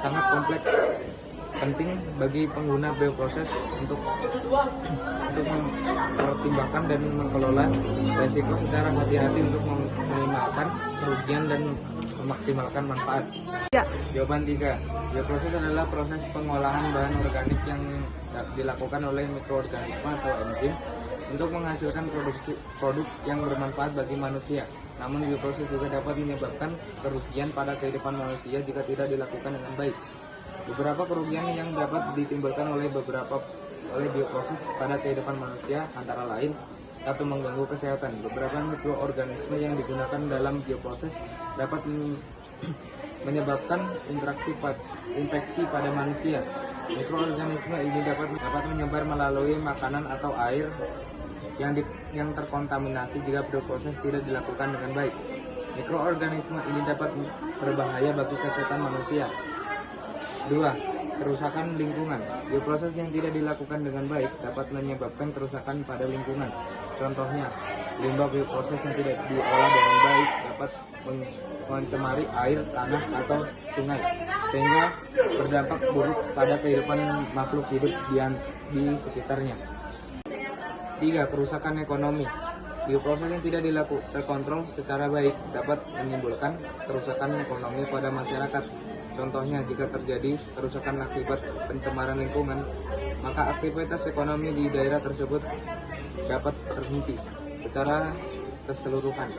sangat kompleks. Penting bagi pengguna bioproses untuk mempertimbangkan dan mengelola resiko secara hati-hati untuk meminimalkan kerugian dan memaksimalkan manfaat. Jawaban 3, bioproses adalah proses pengolahan bahan organik yang dilakukan oleh mikroorganisme atau enzim untuk menghasilkan produk yang bermanfaat bagi manusia. Namun, bioproses juga dapat menyebabkan kerugian pada kehidupan manusia jika tidak dilakukan dengan baik. Beberapa kerugian yang dapat ditimbulkan oleh bioproses pada kehidupan manusia antara lain: 1. Mengganggu kesehatan. Beberapa mikroorganisme yang digunakan dalam bioproses dapat menyebabkan infeksi pada manusia. Mikroorganisme ini dapat menyebar melalui makanan atau air yang terkontaminasi jika bioproses tidak dilakukan dengan baik. Mikroorganisme ini dapat berbahaya bagi kesehatan manusia. 2. Kerusakan lingkungan. Bioproses yang tidak dilakukan dengan baik dapat menyebabkan kerusakan pada lingkungan. Contohnya, limbah bioproses yang tidak diolah dengan baik dapat mencemari air, tanah, atau sungai, sehingga berdampak buruk pada kehidupan makhluk hidup di sekitarnya. 3. Kerusakan ekonomi. Bioproses yang tidak terkontrol secara baik dapat menimbulkan kerusakan ekonomi pada masyarakat. Contohnya, jika terjadi kerusakan akibat pencemaran lingkungan, maka aktivitas ekonomi di daerah tersebut dapat terhenti secara keseluruhan.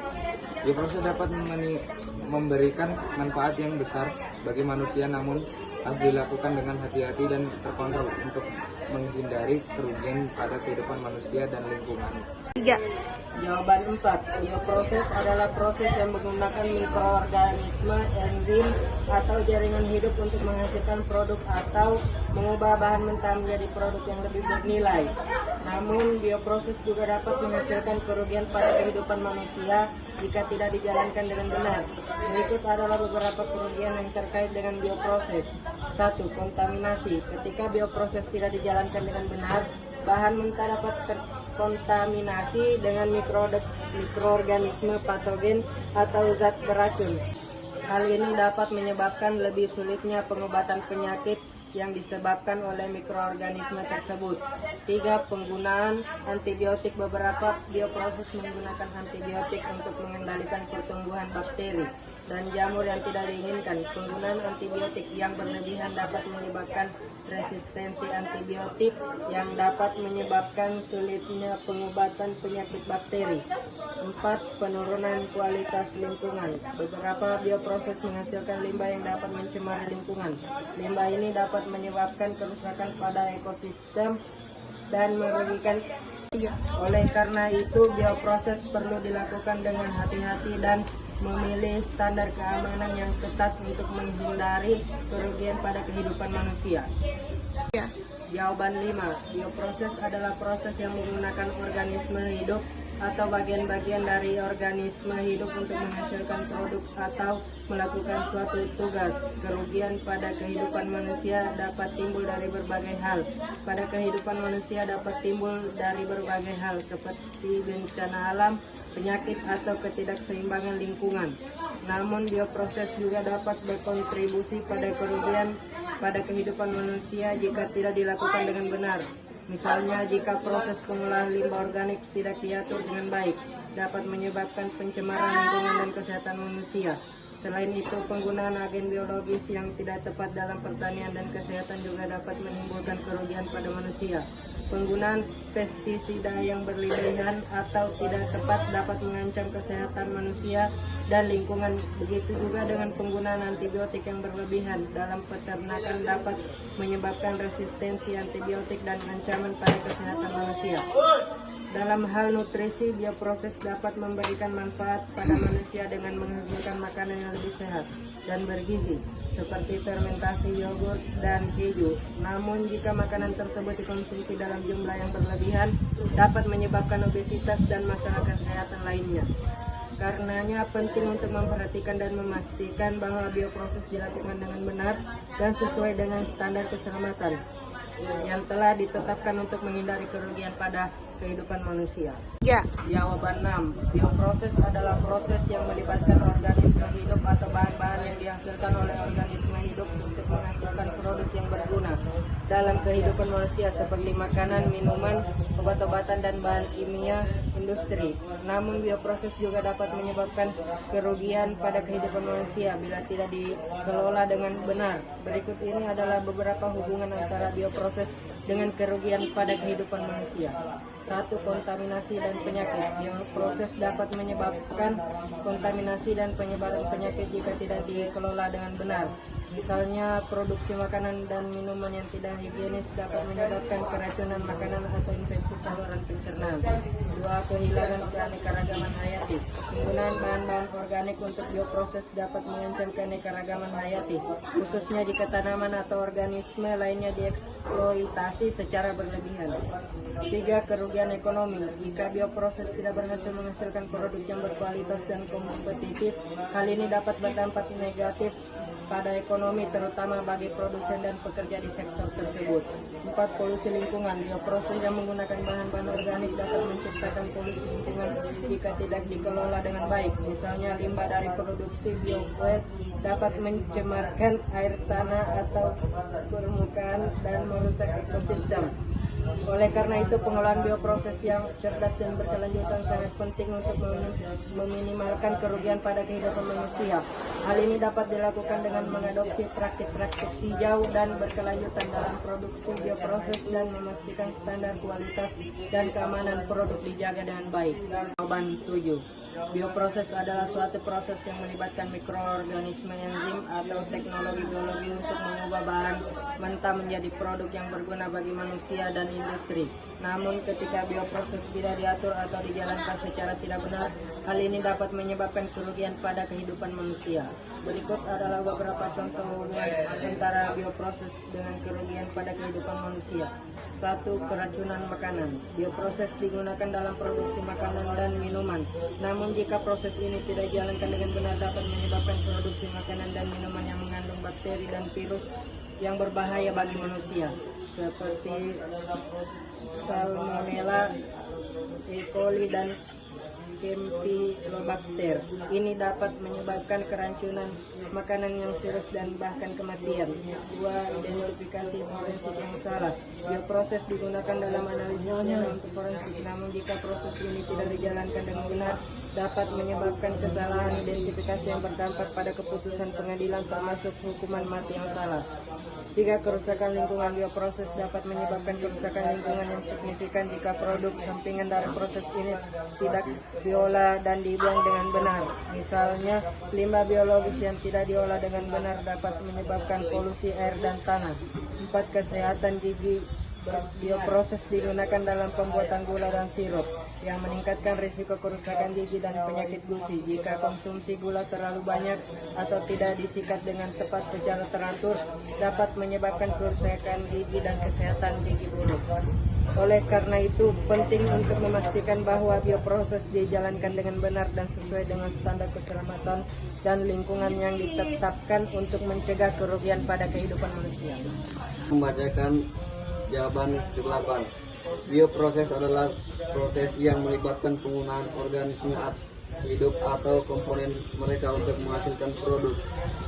Bioproses dapat memberikan manfaat yang besar bagi manusia, namun harus dilakukan dengan hati-hati dan terkontrol untuk menghindari kerugian pada kehidupan manusia dan lingkungan. 3. Jawaban 4. Bioproses adalah proses yang menggunakan mikroorganisme, enzim, atau jaringan hidup untuk menghasilkan produk atau mengubah bahan mentah menjadi produk yang lebih bernilai. Namun, bioproses juga dapat menghasilkan kerugian pada kehidupan manusia jika tidak dijalankan dengan benar. Berikut adalah beberapa kerugian yang terkait dengan bioproses. 1. Kontaminasi. Ketika bioproses tidak dijalankan dengan benar, bahan mentah dapat terkontaminasi dengan mikroorganisme patogen atau zat beracun. Hal ini dapat menyebabkan lebih sulitnya pengobatan penyakit yang disebabkan oleh mikroorganisme tersebut. 3. Penggunaan antibiotik. Beberapa bioproses menggunakan antibiotik untuk mengendalikan pertumbuhan bakteri dan jamur yang tidak diinginkan. Penggunaan antibiotik yang berlebihan dapat menyebabkan resistensi antibiotik yang dapat menyebabkan sulitnya pengobatan penyakit bakteri. 4. Penurunan kualitas lingkungan. Beberapa bioproses menghasilkan limbah yang dapat mencemari lingkungan. Limbah ini dapat menyebabkan kerusakan pada ekosistem dan merugikan. Oleh karena itu, bioproses perlu dilakukan dengan hati-hati dan memilih standar keamanan yang ketat untuk menghindari kerugian pada kehidupan manusia. Jawaban 5. Bioproses adalah proses yang menggunakan organisme hidup atau bagian-bagian dari organisme hidup untuk menghasilkan produk atau melakukan suatu tugas. Kerugian pada kehidupan manusia dapat timbul dari berbagai hal. Pada kehidupan manusia dapat timbul dari berbagai hal seperti bencana alam, penyakit atau ketidakseimbangan lingkungan. Namun bioproses juga dapat berkontribusi pada kerugian pada kehidupan manusia jika tidak dilakukan dengan benar. Misalnya jika proses pengolahan limbah organik tidak diatur dengan baik, dapat menyebabkan pencemaran lingkungan dan kesehatan manusia. Selain itu, penggunaan agen biologis yang tidak tepat dalam pertanian dan kesehatan juga dapat menimbulkan kerugian pada manusia. Penggunaan pestisida yang berlebihan atau tidak tepat dapat mengancam kesehatan manusia dan lingkungan. Begitu juga dengan penggunaan antibiotik yang berlebihan dalam peternakan dapat menyebabkan resistensi antibiotik dan ancaman pada kesehatan manusia. Dalam hal nutrisi, bioproses dapat memberikan manfaat pada manusia dengan menghasilkan makanan yang lebih sehat dan bergizi, seperti fermentasi yogurt dan keju. Namun, jika makanan tersebut dikonsumsi dalam jumlah yang berlebihan, dapat menyebabkan obesitas dan masalah kesehatan lainnya. Karenanya penting untuk memperhatikan dan memastikan bahwa bioproses dilakukan dengan benar dan sesuai dengan standar keselamatan yang telah ditetapkan untuk menghindari kerugian pada kehidupan manusia. Ya. Jawaban 6. Bioproses adalah proses yang melibatkan organisme hidup atau bahan-bahan yang dihasilkan oleh organisme hidup untuk menghasilkan produk yang berguna dalam kehidupan manusia seperti makanan, minuman, obat-obatan, dan bahan kimia industri. Namun bioproses juga dapat menyebabkan kerugian pada kehidupan manusia bila tidak dikelola dengan benar. Berikut ini adalah beberapa hubungan antara bioproses dengan kerugian pada kehidupan manusia. 1. Kontaminasi dan penyakit. Bioproses dapat menyebabkan kontaminasi dan penyebaran penyakit jika tidak dikelola dengan benar. Misalnya, produksi makanan dan minuman yang tidak higienis dapat menyebabkan keracunan makanan atau infeksi saluran pencernaan. 2. Kehilangan keanekaragaman hayati. Penggunaan bahan-bahan organik untuk bioproses dapat mengancam keanekaragaman hayati, khususnya jika tanaman atau organisme lainnya dieksploitasi secara berlebihan. 3. Kerugian ekonomi. Jika bioproses tidak berhasil menghasilkan produk yang berkualitas dan kompetitif, hal ini dapat berdampak negatif pada ekonomi, terutama bagi produsen dan pekerja di sektor tersebut. 4. Polusi lingkungan. Bioproses yang menggunakan bahan-bahan organik dapat menciptakan polusi lingkungan jika tidak dikelola dengan baik. Misalnya, limbah dari produksi biofuel dapat mencemarkan air tanah atau permukaan dan merusak ekosistem. Oleh karena itu, pengolahan bioproses yang cerdas dan berkelanjutan sangat penting untuk meminimalkan kerugian pada kehidupan manusia. Hal ini dapat dilakukan dengan mengadopsi praktik-praktik hijau dan berkelanjutan dalam produksi bioproses dan memastikan standar kualitas dan keamanan produk dijaga dengan baik. Jawaban 7. Bioproses adalah suatu proses yang melibatkan mikroorganisme, enzim, atau teknologi biologi untuk mengubah bahan mentah menjadi produk yang berguna bagi manusia dan industri. Namun ketika bioproses tidak diatur atau dijalankan secara tidak benar, hal ini dapat menyebabkan kerugian pada kehidupan manusia. Berikut adalah beberapa contoh hubungan antara bioproses dengan kerugian pada kehidupan manusia. 1. Keracunan makanan. Bioproses digunakan dalam produksi makanan dan minuman. Namun jika proses ini tidak dijalankan dengan benar, dapat menyebabkan produksi makanan dan minuman yang mengandung bakteri dan virus yang berbahaya bagi manusia, seperti Salmonella, E. coli, dan Campylobacter. Ini dapat menyebabkan keracunan makanan yang serius dan bahkan kematian. 2. Identifikasi forensik yang salah. Bioproses digunakan dalam analisis DNA untuk forensik, namun jika proses ini tidak dijalankan dengan benar, dapat menyebabkan kesalahan identifikasi yang berdampak pada keputusan pengadilan, termasuk hukuman mati yang salah. 3. Kerusakan lingkungan. Bioproses dapat menyebabkan kerusakan lingkungan yang signifikan jika produk sampingan dari proses ini tidak diolah dan dibuang dengan benar. Misalnya, limbah biologis yang tidak diolah dengan benar dapat menyebabkan polusi air dan tanah. 4. Kesehatan gigi. Bioproses digunakan dalam pembuatan gula dan sirup. yang meningkatkan risiko kerusakan gigi dan penyakit gusi jika konsumsi gula terlalu banyak atau tidak disikat dengan tepat secara teratur dapat menyebabkan kerusakan gigi dan kesehatan gigi buruk. Oleh karena itu, penting untuk memastikan bahwa bioproses dijalankan dengan benar dan sesuai dengan standar keselamatan dan lingkungan yang ditetapkan untuk mencegah kerugian pada kehidupan manusia. Membacakan jawaban ke-8. Bioproses adalah proses yang melibatkan penggunaan organisme hidup atau komponen mereka untuk menghasilkan produk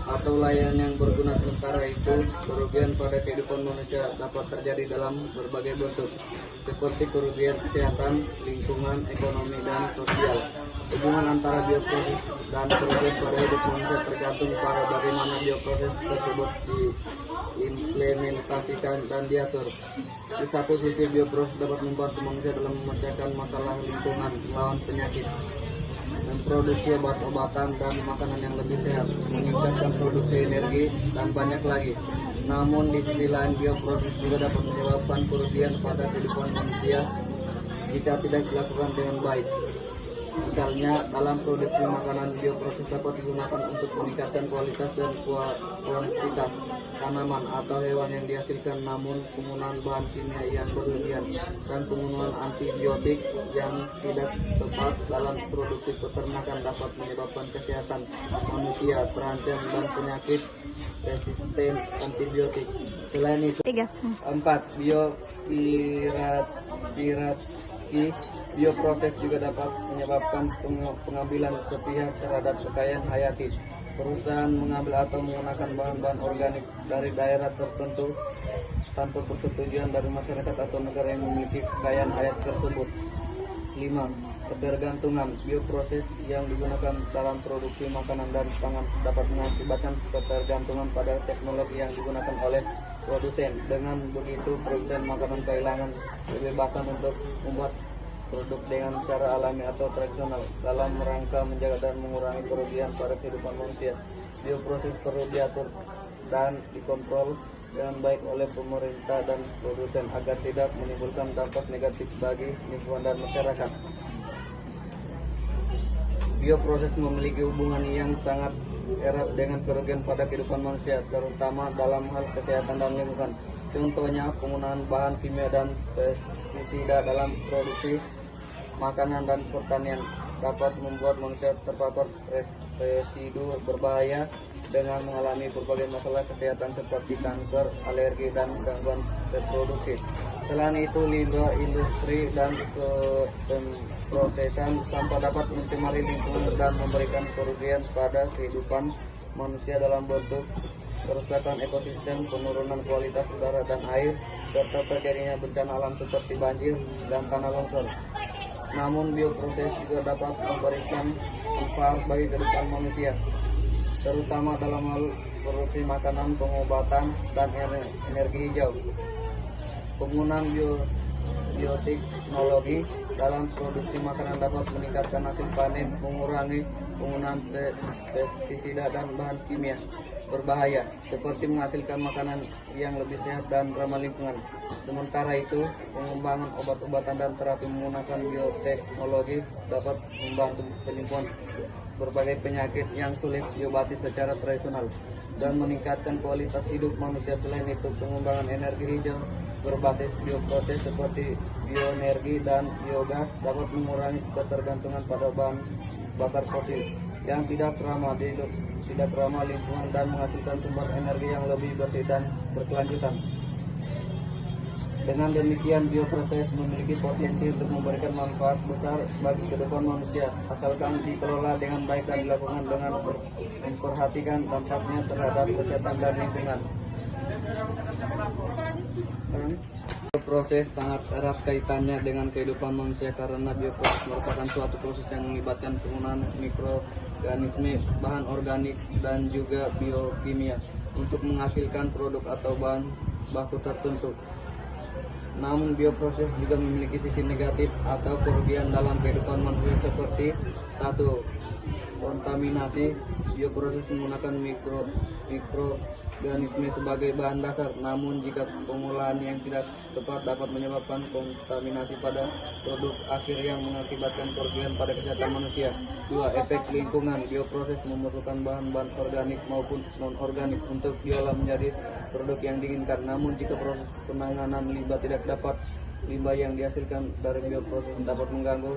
atau layanan yang berguna. Sementara itu, kerugian pada kehidupan manusia dapat terjadi dalam berbagai bentuk, seperti kerugian kesehatan, lingkungan, ekonomi, dan sosial. Hubungan antara bioproses dan kerugian pada hidup manusia tergantung pada bagaimana bioproses tersebut diimplementasikan dan diatur. Di satu sisi, bioproses dapat membantu manusia dalam memecahkan masalah lingkungan, melawan penyakit, memproduksi obat-obatan dan makanan yang lebih sehat, meningkatkan produksi energi, dan banyak lagi. Namun di sisi lain, bioproses juga dapat menyebabkan kerugian pada kehidupan manusia jika tidak dilakukan dengan baik. Misalnya, dalam produksi makanan, bioproses dapat digunakan untuk meningkatkan kualitas dan kuantitas tanaman atau hewan yang dihasilkan, namun penggunaan bahan kimia yang berlebihan dan penggunaan antibiotik yang tidak tepat dalam produksi peternakan dapat menyebabkan kesehatan manusia terancam dan penyakit resisten antibiotik. Selain itu, 4. Bioproses juga dapat menyebabkan pengambilan sepihak terhadap kekayaan hayati. Perusahaan mengambil atau menggunakan bahan-bahan organik dari daerah tertentu tanpa persetujuan dari masyarakat atau negara yang memiliki kekayaan hayati tersebut. 5. Ketergantungan. Bioproses yang digunakan dalam produksi makanan dan pangan dapat mengakibatkan ketergantungan pada teknologi yang digunakan oleh produsen. Dengan begitu, produsen makanan kehilangan kebebasan untuk membuat produk dengan cara alami atau tradisional dalam rangka menjaga dan mengurangi kerugian pada kehidupan manusia. Bioproses perlu diatur dan dikontrol dengan baik oleh pemerintah dan produsen agar tidak menimbulkan dampak negatif bagi lingkungan dan masyarakat. Bioproses memiliki hubungan yang sangat erat dengan kerugian pada kehidupan manusia, terutama dalam hal kesehatan dan lingkungan. Contohnya, penggunaan bahan kimia dan pestisida dalam produksi makanan dan pertanian dapat membuat manusia terpapar residu berbahaya dengan mengalami berbagai masalah kesehatan seperti kanker, alergi, dan gangguan reproduksi. Selain itu, limbah industri dan prosesan sampah dapat mencemari lingkungan dan memberikan kerugian pada kehidupan manusia dalam bentuk kerusakan ekosistem, penurunan kualitas udara dan air, serta terjadinya bencana alam seperti banjir dan tanah longsor. Namun bioproses juga dapat memberikan manfaat bagi kehidupan manusia, terutama dalam hal produksi makanan, pengobatan, dan energi hijau. Penggunaan bioteknologi dalam produksi makanan dapat meningkatkan hasil panen, mengurangi penggunaan pestisida dan bahan kimia berbahaya, seperti menghasilkan makanan yang lebih sehat dan ramah lingkungan. Sementara itu, pengembangan obat-obatan dan terapi menggunakan bioteknologi dapat membantu penyembuhan berbagai penyakit yang sulit diobati secara tradisional dan meningkatkan kualitas hidup manusia. Selain itu, pengembangan energi hijau berbasis bioproses seperti bioenergi dan biogas dapat mengurangi ketergantungan pada bahan bakar fosil yang tidak ramah lingkungan dan menghasilkan sumber energi yang lebih bersih dan berkelanjutan. Dengan demikian, bioproses memiliki potensi untuk memberikan manfaat besar bagi kehidupan manusia, asalkan dikelola dengan baik dan dilakukan dengan memperhatikan dampaknya terhadap kesehatan dan lingkungan. Bioproses sangat erat kaitannya dengan kehidupan manusia karena bioproses merupakan suatu proses yang melibatkan penggunaan mikroorganisme, bahan organik, dan juga biokimia untuk menghasilkan produk atau bahan baku tertentu. Namun bioproses juga memiliki sisi negatif atau kerugian dalam kehidupan manusia seperti 1. Kontaminasi. Bioproses menggunakan mikroorganisme sebagai bahan dasar. Namun jika pengolahan yang tidak tepat dapat menyebabkan kontaminasi pada produk akhir yang mengakibatkan kerugian pada kesehatan manusia. 2. Efek lingkungan. Bioproses membutuhkan bahan-bahan organik maupun non-organik untuk diolah menjadi produk yang diinginkan. Namun jika proses penanganan limbah tidak dapat, limbah yang dihasilkan dari bioproses dapat mengganggu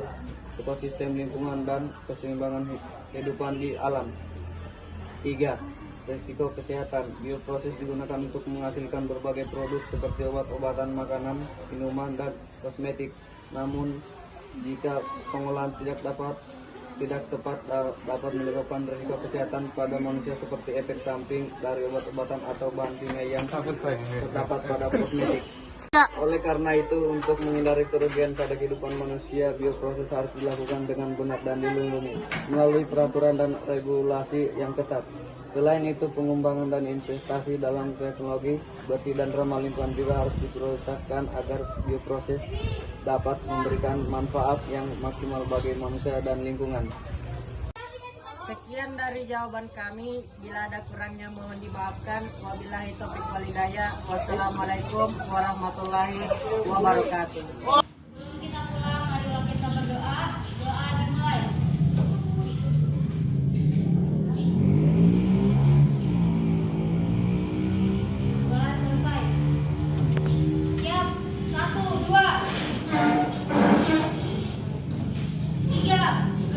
ekosistem lingkungan dan keseimbangan kehidupan di alam. 3. Risiko kesehatan. Bioproses digunakan untuk menghasilkan berbagai produk seperti obat-obatan, makanan, minuman, dan kosmetik. Namun jika pengolahan tidak tepat dapat menyebabkan risiko kesehatan pada manusia seperti efek samping dari obat-obatan atau bahan kimia yang terdapat pada kosmetik. Oleh karena itu, untuk menghindari kerugian pada kehidupan manusia, bioproses harus dilakukan dengan benar dan dilindungi melalui peraturan dan regulasi yang ketat. Selain itu, pengembangan dan investasi dalam teknologi bersih dan ramah lingkungan juga harus diprioritaskan agar bioproses dapat memberikan manfaat yang maksimal bagi manusia dan lingkungan. Sekian dari jawaban kami. Bila ada kurangnya mohon dimaafkan. Wabillahi taufiq wal hidayah. Wassalamualaikum warahmatullahi wabarakatuh. Kita pulang, marilah kita berdoa. Doa dimulai. Doa selesai. Siap. 1, 2,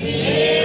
3.